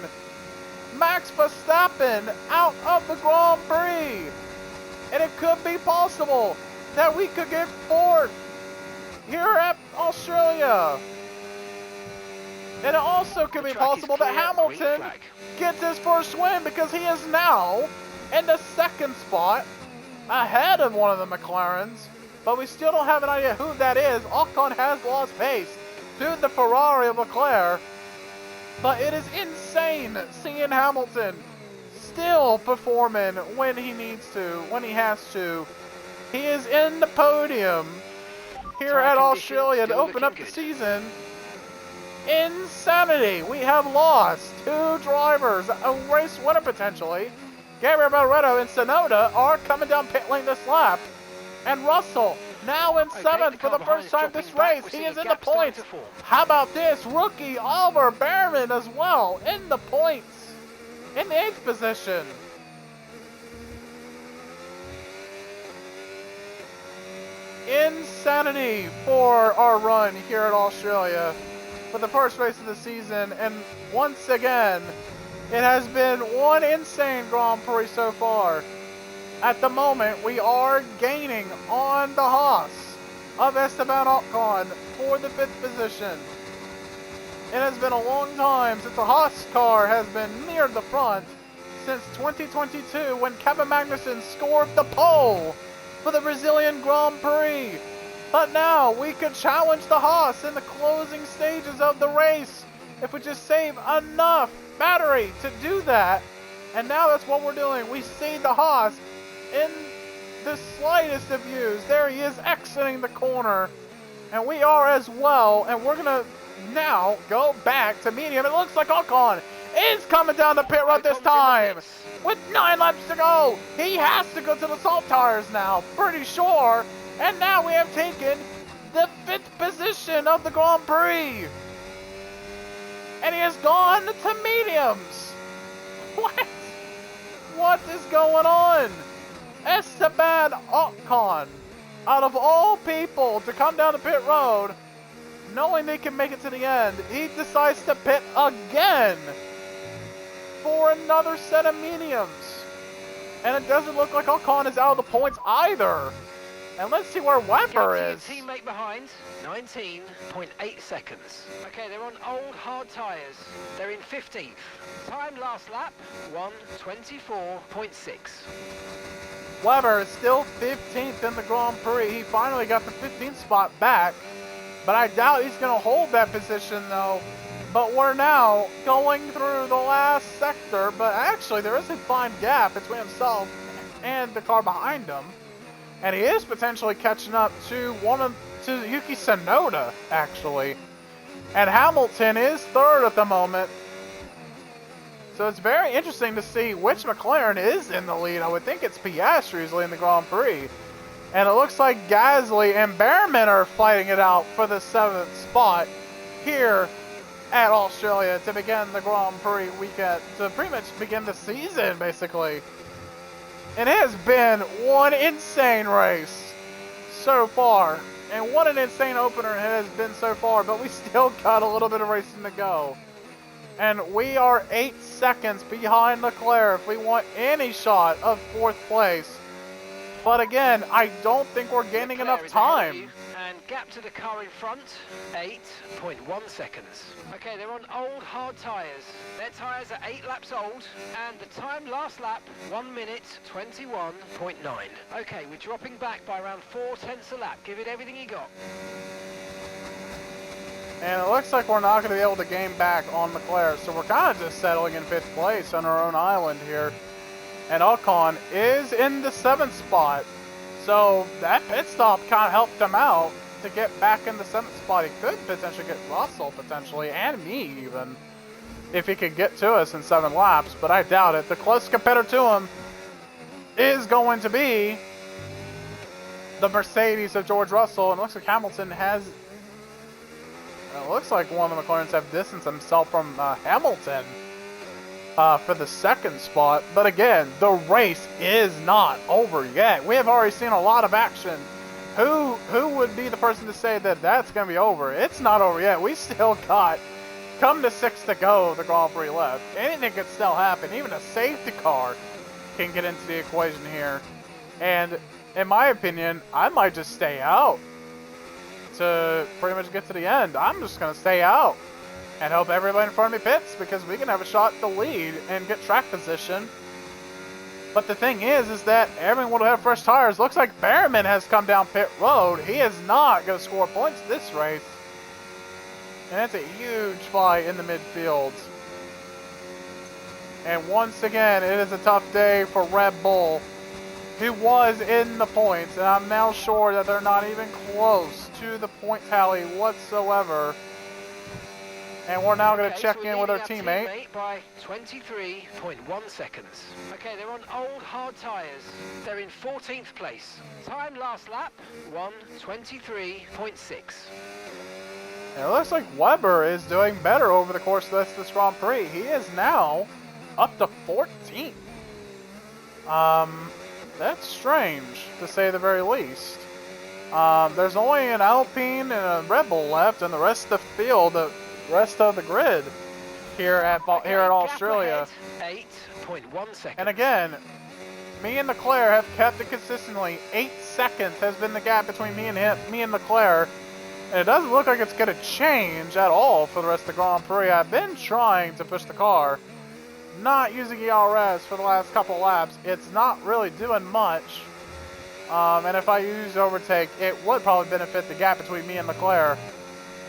Max Verstappen out of the Grand Prix. And it could be possible that we could get 4th here at Australia. And it also could be possible that Hamilton gets his first win because he is now in the 2nd spot ahead of one of the McLarens. But we still don't have an idea who that is. Ocon has lost pace to the Ferrari of Leclerc. But it is insane seeing Hamilton still performing when he needs to, when he has to. He is in the podium here at Australia to open up the season. Insanity! We have lost 2 drivers, a race winner potentially. Gabriel Belloretto and Tsunoda are coming down pit lane this lap. And Russell now in 7th for the first time this race. He is in the points. How about this? Rookie Oliver Behrman as well in the points in the 8th position. Insanity for our run here at Australia for the first race of the season. And once again, it has been one insane Grand Prix so far. At the moment, we are gaining on the Haas of Esteban Ocon for the 5th position. It has been a long time since the Haas car has been near the front, since 2022 when Kevin Magnussen scored the pole for the Brazilian Grand Prix. But now we could challenge the Haas in the closing stages of the race if we just save enough battery to do that. And now that's what we're doing. We see the Haas in the slightest of views. There he is exiting the corner. And we are as well. And we're going to now go back to medium. It looks like Ocon is coming down the pit road this time. With 9 laps to go, he has to go to the salt tires now, pretty sure. And now we have taken the 5th position of the Grand Prix. And he has gone to mediums. What? What is going on? Esteban Ocon, out of all people to come down the pit road, knowing they can make it to the end, he decides to pit again for another set of mediums. And it doesn't look like Ocon is out of the points either. And let's see where Weber is. Teammate behind, 19.8 seconds. Okay, they're on old hard tyres. They're in 15th. Time last lap, 1:24.6. Weber is still 15th in the Grand Prix. He finally got the 15th spot back. But I doubt he's going to hold that position though. But we're now going through the last sector. But actually there is a fine gap between himself and the car behind him. And he is potentially catching up to Yuki Tsunoda, actually. And Hamilton is 3rd at the moment. So it's very interesting to see which McLaren is in the lead. I would think it's Piastri who's leading the Grand Prix. And it looks like Gasly and Behrman are fighting it out for the 7th spot here at Australia to begin the Grand Prix weekend, to pretty much begin the season, basically. It has been one insane race so far. And what an insane opener it has been so far. But we still got a little bit of racing to go. And we are 8 seconds behind Leclerc if we want any shot of 4th place. But again, I don't think we're gaining enough time. And gap to the car in front, 8.1 seconds. Okay, they're on old hard tyres. Their tyres are 8 laps old, and the time last lap, 1:21.9. Okay, we're dropping back by around 4/10 a lap. Give it everything you got. And it looks like we're not going to be able to gain back on Leclerc, so we're kind of just settling in 5th place on our own island here. And Ocon is in the 7th spot. So that pit stop kind of helped him out to get back in the 7th spot. He could potentially get Russell, potentially, and me even, if he could get to us in 7 laps, but I doubt it. The closest competitor to him is going to be the Mercedes of George Russell, and it looks like Hamilton has... It looks like one of the McLarens have distanced himself from Hamilton for the 2nd spot. But again, the race is not over yet. We have already seen a lot of action. Who would be the person to say that that's going to be over? It's not over yet. We still got, come to 6 to go, the Grand Prix left. Anything could still happen. Even a safety car can get into the equation here. And in my opinion, I might just stay out to pretty much get to the end. I'm just going to stay out and hope everybody in front of me pits, because we can have a shot to lead and get track position. But the thing is that everyone will have fresh tires. Looks like Behrman has come down pit road. He is not going to score points this race. And that's a huge fight in the midfield. And once again, it is a tough day for Red Bull, who was in the points. And I'm now sure that they're not even close to the point tally whatsoever. And we're now going to check in with our teammate. By 23.1 seconds. Okay, they're on old hard tyres. They're in 14th place. Time last lap, 1:23.6. And it looks like Weber is doing better over the course of this Grand Prix. He is now up to 14th. That's strange, to say the very least. There's only an Alpine and a Red Bull left, and the rest of the field, the rest of the grid here at Australia. 8.1 seconds. And again, me and Leclerc have kept it consistently. 8 seconds has been the gap between me and Leclerc. And it doesn't look like it's going to change at all for the rest of the Grand Prix. I've been trying to push the car, not using ERS for the last couple laps. It's not really doing much. And if I use overtake, it would probably benefit the gap between me and Leclerc.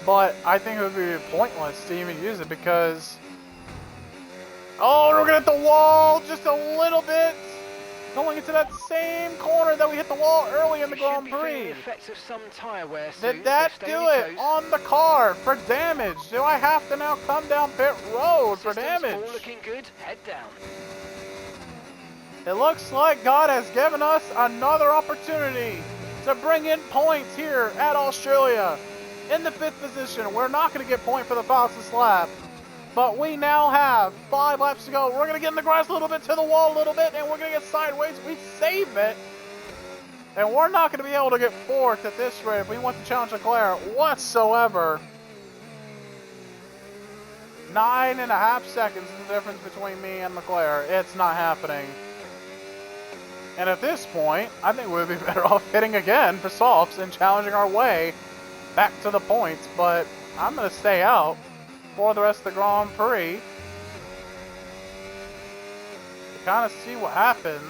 But I think it would be pointless to even use it because... Oh, we're going to hit the wall just a little bit. going into that same corner that we hit the wall early in the You should Grand be feeling Prix. the effects of some tyre wear soon, Did that so stay do on your it toes. on the car for damage? Do I have to now come down pit road for Systems damage? all looking good. Head down. It looks like God has given us another opportunity to bring in points here at Australia. In the 5th position, we're not going to get point for the fastest lap, but we now have 5 laps to go. We're going to get in the grass a little bit, to the wall a little bit, and we're going to get sideways. We save it, and we're not going to be able to get 4th at this rate if we want to challenge Leclerc whatsoever. 9.5 seconds is the difference between me and Leclerc. It's not happening. And at this point, I think we would be better off hitting again for softs and challenging our way back to the points. But I'm going to stay out for the rest of the Grand Prix to kind of see what happens.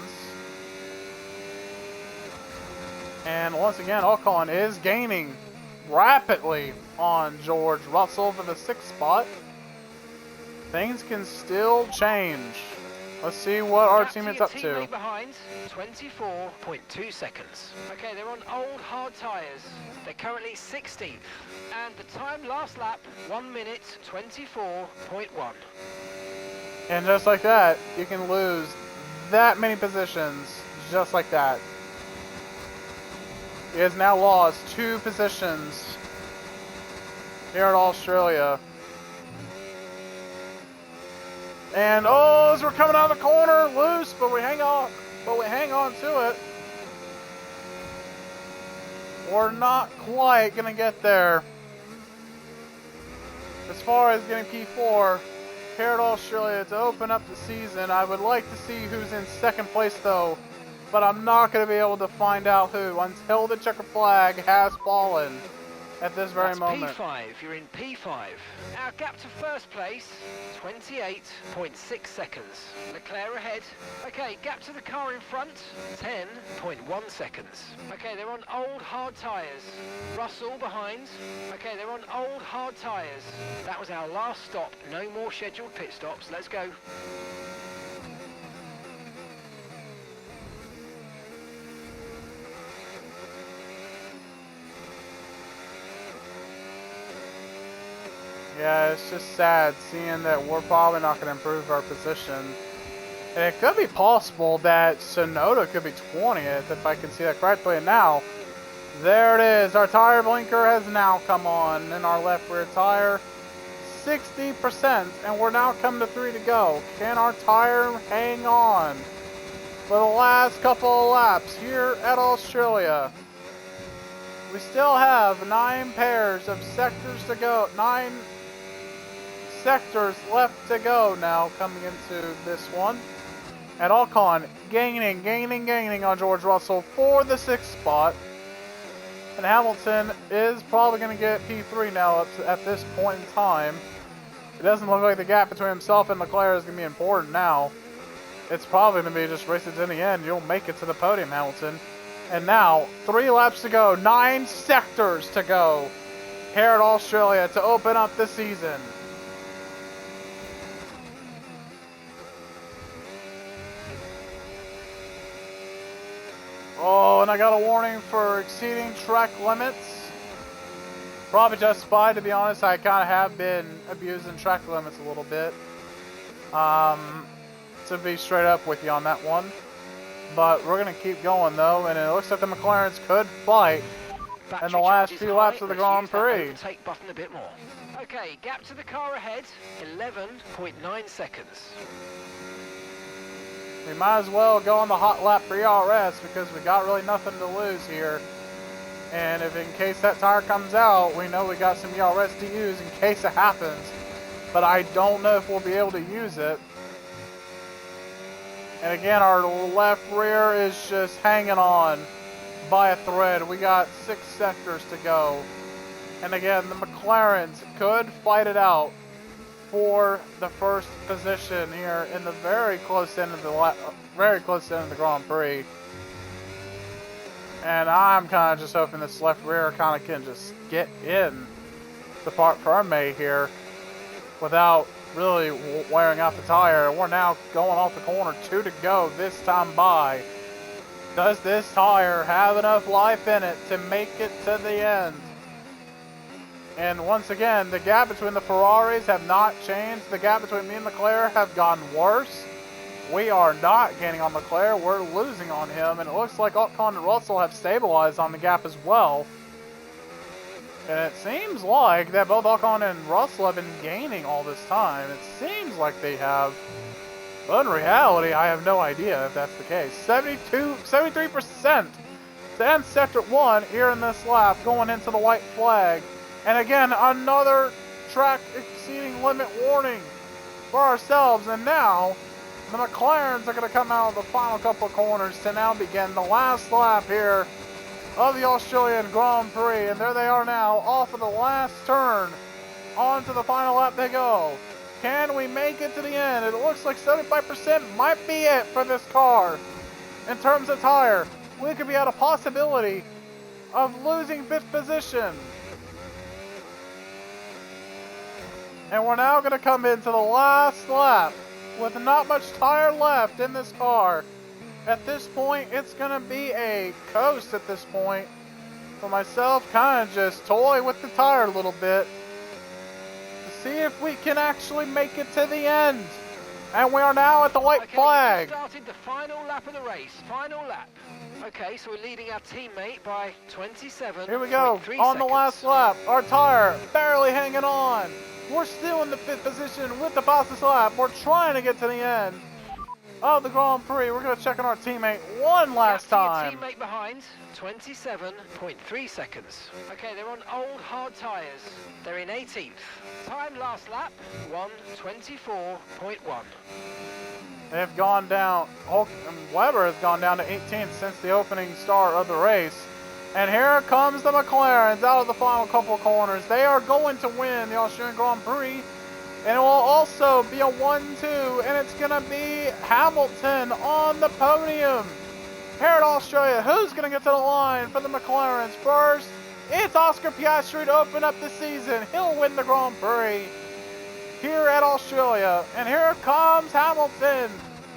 And once again, Ocon is gaining rapidly on George Russell for the 6th spot. Things can still change. Let's see what our teammate's up to. Teammate behind, 24.2 seconds. Okay, they're on old hard tyres. They're currently 60th. And the time last lap, 1 minute 24.1. And just like that, you can lose that many positions just like that. He has now lost 2 positions here at Australia. And oh, as we're coming out of the corner, loose, but we hang on to it. We're not quite gonna get there. As far as getting P4 here at Australia to open up the season, I would like to see who's in 2nd place though, but I'm not gonna be able to find out who until the checker flag has fallen at this very moment. P5, you're in P5. Our gap to 1st place, 28.6 seconds. Leclerc ahead. Okay, gap to the car in front, 10.1 seconds. Okay, they're on old hard tyres. Russell behind. Okay, they're on old hard tyres. That was our last stop. No more scheduled pit stops. Let's go. Yeah, it's just sad seeing that we're probably not going to improve our position. And it could be possible that Sonoda could be 20th, if I can see that correctly. And now, there it is. Our tire blinker has now come on in our left rear tire. 60%, and we're now coming to 3 to go. Can our tire hang on for the last couple of laps here at Australia? We still have 9 pairs of sectors to go. 9 sectors left to go now coming into this one. And Ocon gaining on George Russell for the 6th spot. And Hamilton is probably going to get P3 now at this point in time. It doesn't look like the gap between himself and Leclerc is going to be important now. It's probably going to be just races in the end. You'll make it to the podium, Hamilton. And now, 3 laps to go, 9 sectors to go here at Australia to open up the season. Oh, and I got a warning for exceeding track limits. Probably justified, to be honest. I kind of have been abusing track limits a little bit. To be straight up with you on that one. But we're going to keep going, though, and it looks like the McLarens could fight in the last few laps of the Grand Prix. Take button a bit more. Okay, gap to the car ahead, 11.9 seconds. We might as well go on the hot lap for ERS because we got really nothing to lose here. And if in case that tire comes out, we know we got some ERS to use in case it happens. But I don't know if we'll be able to use it. And again, our left rear is just hanging on by a thread. We got 6 sectors to go. And again, the McLarens could fight it out for the 1st position here in the very close end of the Grand Prix. And I'm kind of just hoping this left rear kind of can just get in the Parc Ferme here without really wearing out the tire. We're now going off the corner, 2 to go this time by. Does this tire have enough life in it to make it to the end? And once again, the gap between the Ferraris have not changed. The gap between me and Leclerc have gotten worse. We are not gaining on Leclerc. We're losing on him. And it looks like Ocon and Russell have stabilized on the gap as well. And it seems like that both Ocon and Russell have been gaining all this time. It seems like they have. But in reality, I have no idea if that's the case. 73% to end sector 1 here in this lap, going into the white flag. And again, another track exceeding limit warning for ourselves. And now, the McLarens are going to come out of the final couple of corners to now begin the last lap here of the Australian Grand Prix. And there they are now, off of the last turn. On to the final lap they go. Can we make it to the end? It looks like 75% might be it for this car. In terms of tire, we could be at a possibility of losing 5th position. And we're now going to come into the last lap with not much tire left in this car. At this point, it's going to be a coast at this point. For myself, kind of just toy with the tire a little bit to see if we can actually make it to the end. And we are now at the white flag. We just started the final lap of the race. Final lap. Okay, so we're leading our teammate by 27. Here we go. On the last lap, our tire barely hanging on. We're still in the 5th position with the fastest lap. We're trying to get to the end of the Grand Prix. We're going to check on our teammate one last time. Your teammate behind, 27.3 seconds. Okay, they're on old hard tyres. They're in 18th. Time last lap, 1:24.1. They've gone down. Weber has gone down to 18th since the opening start of the race. And here comes the McLarens out of the final couple of corners. They are going to win the Australian Grand Prix. And it will also be a 1-2. And it's going to be Hamilton on the podium here at Australia. Who's going to get to the line for the McLarens first? It's Oscar Piastri to open up the season. He'll win the Grand Prix here at Australia. And here comes Hamilton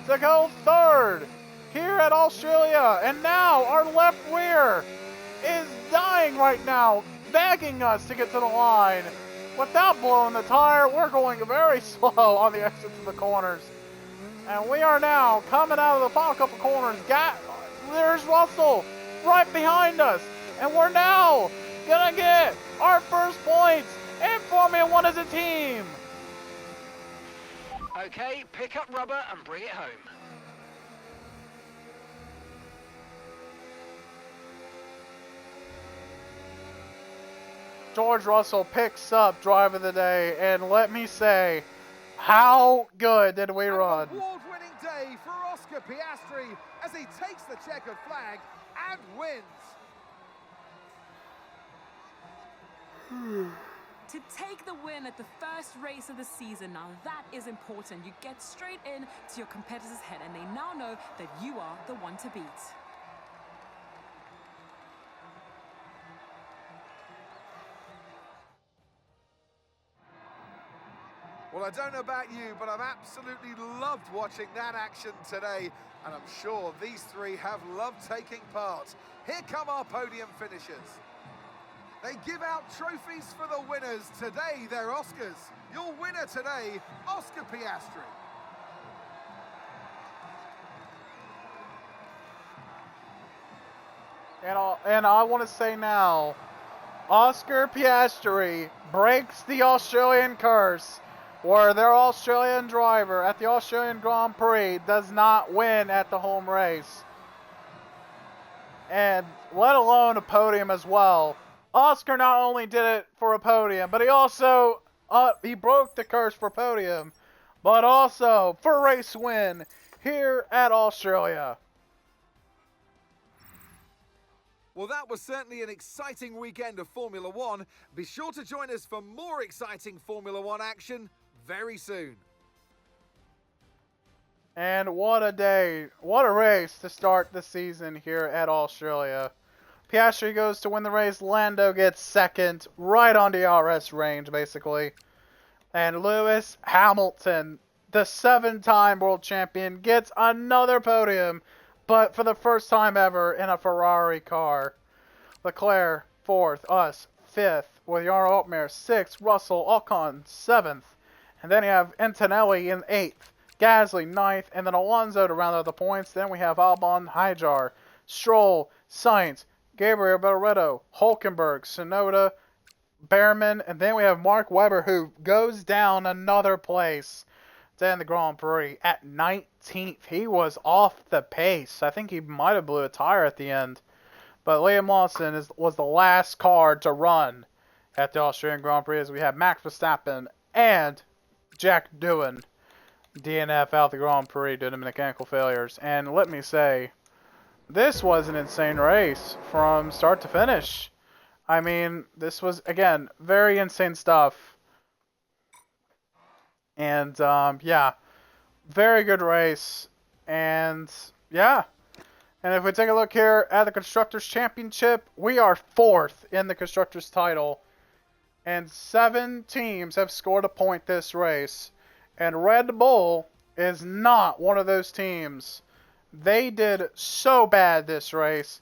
to go 3rd here at Australia. And now our left rear is dying right now, begging us to get to the line. Without blowing the tire, we're going very slow on the exits of the corners. And we are now coming out of the final couple corners. There's Russell right behind us. And we're now gonna get our first points in Formula 1 as a team. Okay, pick up rubber and bring it home. George Russell picks up driver of the day, and let me say, how good did we run? An award-winning day for Oscar Piastri as he takes the checkered flag and wins. To take the win at the first race of the season, now that is important. You get straight in to your competitor's head, and they now know that you are the one to beat. Well, I don't know about you, but I've absolutely loved watching that action today, and I'm sure these three have loved taking part. Here come our podium finishers. They give out trophies for the winners. Today, they're Oscars. Your winner today, Oscar Piastri. And I want to say now, Oscar Piastri breaks the Australian curse, where their Australian driver at the Australian Grand Prix does not win at the home race. And let alone a podium as well. Oscar not only did it for a podium, but he also he broke the curse for podium, but also for race win here at Australia. Well, that was certainly an exciting weekend of Formula One. Be sure to join us for more exciting Formula One action very soon. And what a day, what a race to start the season here at Australia. Piastri goes to win the race, Lando gets second, right on DRS range basically. And Lewis Hamilton, the 7-time world champion, gets another podium, but for the first time ever in a Ferrari car. Leclerc, 4th, us, 5th, with Jarno Altmaier, 6th, Russell, Ocon, 7th. And then you have Antonelli in 8th, Gasly, 9th, and then Alonso to round out the points. Then we have Albon, Hijar, Stroll, Sainz, Gabriel Barretto, Hulkenberg, Sonoda, Behrman, and then we have Mark Webber, who goes down another place to end the Grand Prix at 19th. He was off the pace. I think he might have blew a tire at the end. But Liam Lawson was the last car to run at the Australian Grand Prix, as we have Max Verstappen and Jack Doohan DNF out the Grand Prix due to mechanical failures. And let me say, this was an insane race from start to finish. I mean, this was, again, very insane stuff. And, yeah, very good race. And, yeah. And if we take a look here at the Constructors' Championship, we are 4th in the Constructors' title. And 7 teams have scored a point this race. And Red Bull is not one of those teams. They did so bad this race.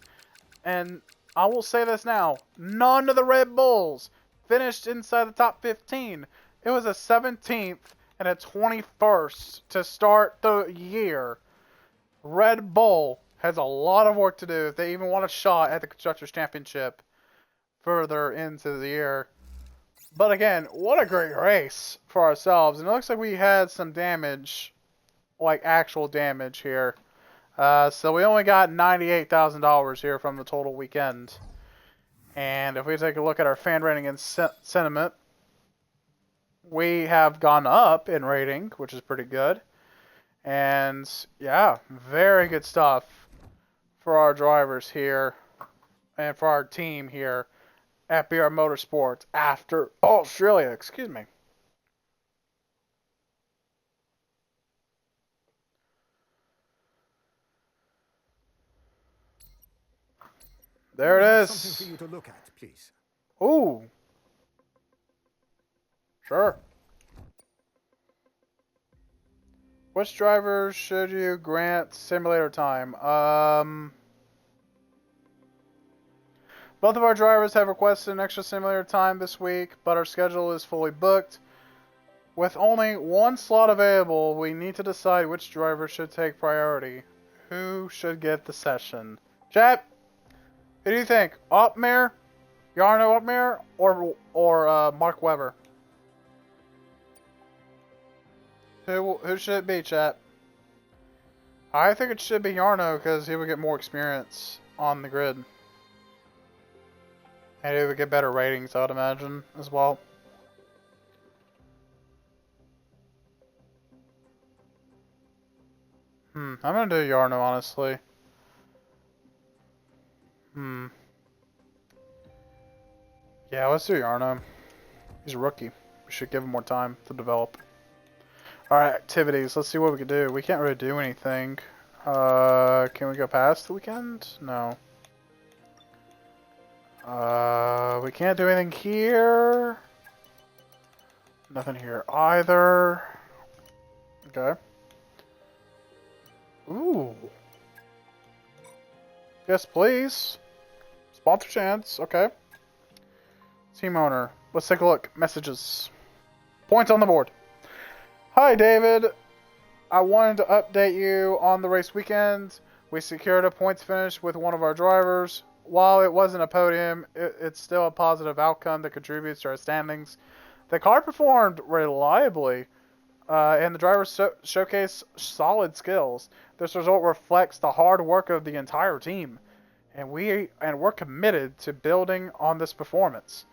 And I will say this now, none of the Red Bulls finished inside the top 15. It was a 17th and a 21st to start the year. Red Bull has a lot of work to do if they even want a shot at the Constructors' Championship further into the year. But again, what a great race for ourselves. And it looks like we had some damage, like actual damage here. So we only got $98,000 here from the total weekend. And if we take a look at our fan rating and sentiment, we have gone up in rating, which is pretty good. And yeah, very good stuff for our drivers here and for our team here at B-rad Motorsports after Australia. Excuse me. There it is. Something for you to look at, please. Ooh. Sure. Which drivers should you grant simulator time? Both of our drivers have requested an extra simulator time this week, but our schedule is fully booked. With only one slot available, we need to decide which driver should take priority. Who should get the session? Chat, who do you think? Altmaier, Jarno Altmaier, or Mark Webber? Who should it be, chat? I think it should be Jarno because he would get more experience on the grid. And he would get better ratings, I would imagine, as well. I'm gonna do Jarno, honestly. Yeah, let's do Jarno. He's a rookie. We should give him more time to develop. Alright, activities. Let's see what we can do. We can't really do anything. Can we go past the weekend? No. We can't do anything here. Nothing here either. Okay. Ooh. Yes, please. Sponsor chance. Okay. Team owner. Let's take a look. Messages. Points on the board. Hi, David. I wanted to update you on the race weekend. We secured a points finish with one of our drivers. While it wasn't a podium, it's still a positive outcome that contributes to our standings. The car performed reliably, and the driver showcased solid skills. This result reflects the hard work of the entire team, and we're committed to building on this performance.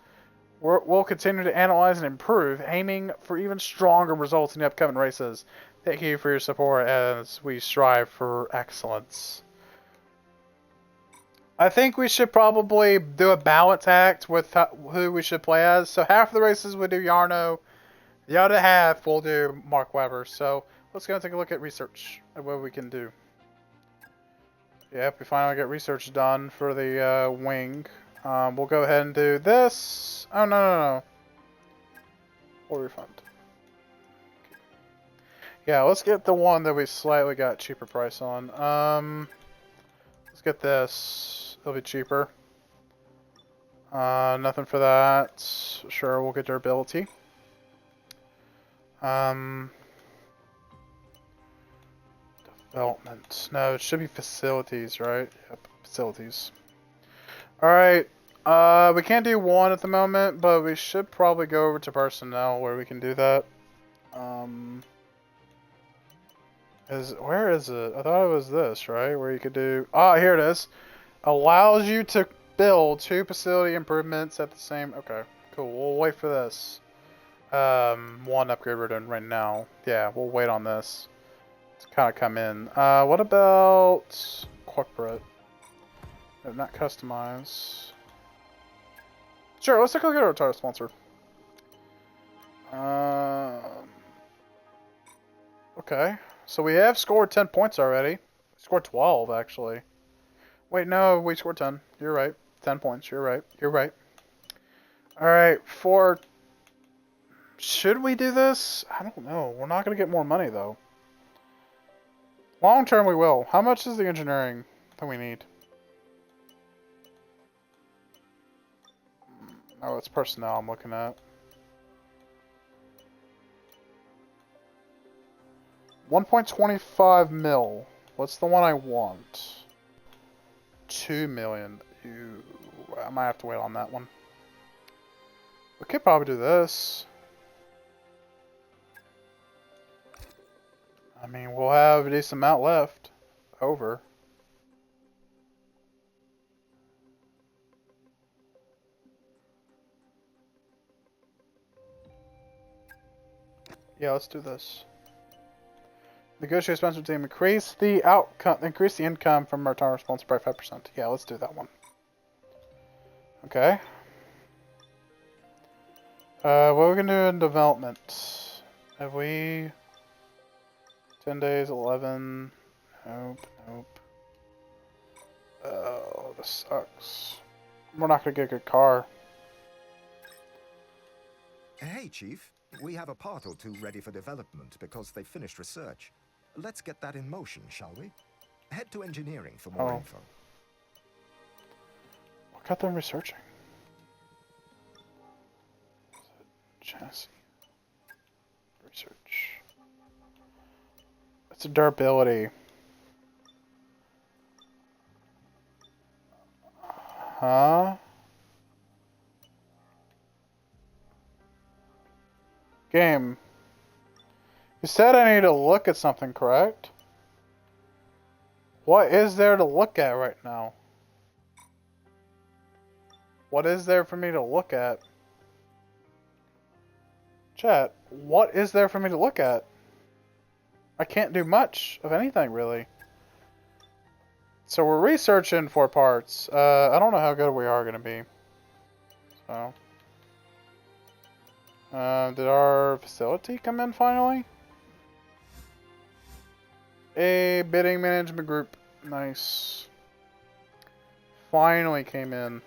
We'll continue to analyze and improve, aiming for even stronger results in the upcoming races. Thank you for your support as we strive for excellence. I think we should probably do a balance act with who we should play as. So half of the races we'll do Jarno, the other half we'll do Mark Webber. So let's go and take a look at research and what we can do. Yep, we finally get research done for the wing. We'll go ahead and do this. Oh, no. Or refund. Yeah, let's get the one that we slightly got cheaper price on. Let's get this. It'll be cheaper. Nothing for that. Sure, we'll get durability. Development. No, it should be facilities, right? Yep, facilities. Alright. We can't do one at the moment, but we should probably go over to personnel where we can do that. Where is it? I thought it was this, right? Where you could do... Ah, here it is. Allows you to build 2 facility improvements at the same... Okay, cool. We'll wait for this. One upgrade we're doing right now. Yeah, we'll wait on this to kind of come in. What about corporate? No, not customize. Sure, let's take a look at our title sponsor. Okay. So we have scored 10 points already. We scored 12, actually. Wait, no, we scored 10. You're right. 10 points. You're right. You're right. Alright, should we do this? I don't know. We're not going to get more money, though. Long term, we will. How much is the engineering that we need? Oh, it's personnel I'm looking at. 1.25 mil. What's the one I want? 2 million. I might have to wait on that one. We could probably do this. I mean, we'll have a decent amount left over. Yeah, let's do this. Negotiate sponsor team. Increase the income from our tower sponsor by 5%. Yeah, let's do that one. Okay. What are we gonna do in development? Have we 10 days, 11? Nope, nope. Oh, this sucks. We're not gonna get a good car. Hey, Chief. We have a part or two ready for development because they finished research. Let's get that in motion, shall we? Head to engineering for more info. What got them researching? Chassis. Research. It's a durability. Huh? Game. You said I need to look at something, correct? What is there to look at right now? What is there for me to look at? Chat, what is there for me to look at? I can't do much of anything, really. So we're researching for parts. I don't know how good we are going to be. So. Did our facility come in finally? A bidding management group. Nice. Finally came in.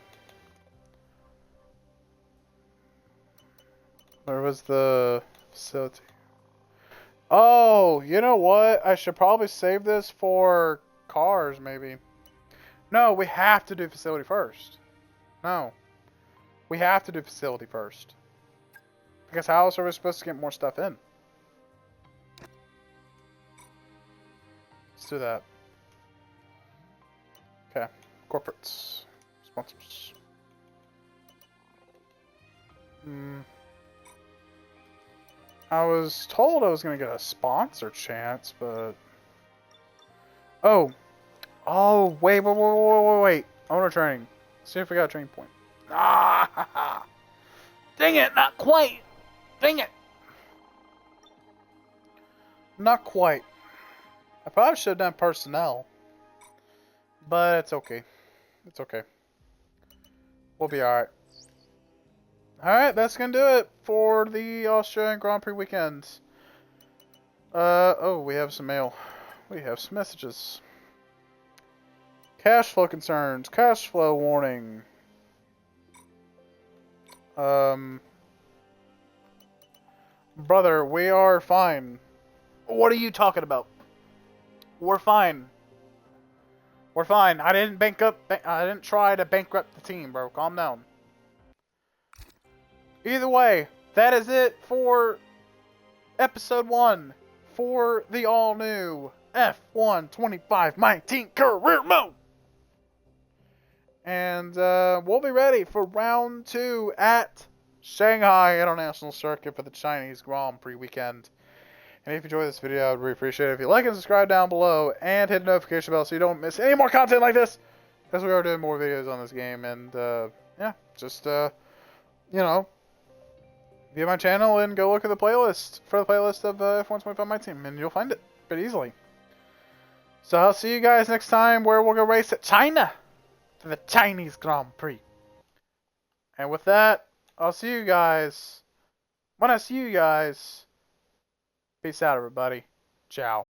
Where was the facility? Oh, you know what? I should probably save this for cars, maybe. No, we have to do facility first. No. We have to do facility first. Because how else are we supposed to get more stuff in? Let's do that. Okay. Corporates. Sponsors. I was told I was going to get a sponsor chance, but... Oh. Oh, wait. Owner training. See if we got a training point. Ah! Dang it, not quite. Dang it. Not quite. I probably should have done personnel. But it's okay. It's okay. We'll be alright. Alright, that's gonna do it for the Australian Grand Prix weekend. Oh, we have some mail. We have some messages. Cash flow concerns. Cash flow warning. Brother, we are fine. What are you talking about? We're fine. We're fine. I didn't try to bankrupt the team, bro. Calm down. Either way, that is it for episode 1 for the all-new F1 25 19 career mode. And we'll be ready for round 2 at Shanghai International Circuit for the Chinese Grand Prix weekend. And if you enjoyed this video, I would really appreciate it if you like and subscribe down below and hit the notification bell so you don't miss any more content like this, because we are doing more videos on this game. And yeah, just you know, view my channel and go look at the playlist for the playlist of F1 25 My Team, and you'll find it pretty easily. So I'll see you guys next time, where we'll go race at China for the Chinese Grand Prix. And with that, I'll see you guys when I see you guys. Peace out, everybody. Ciao.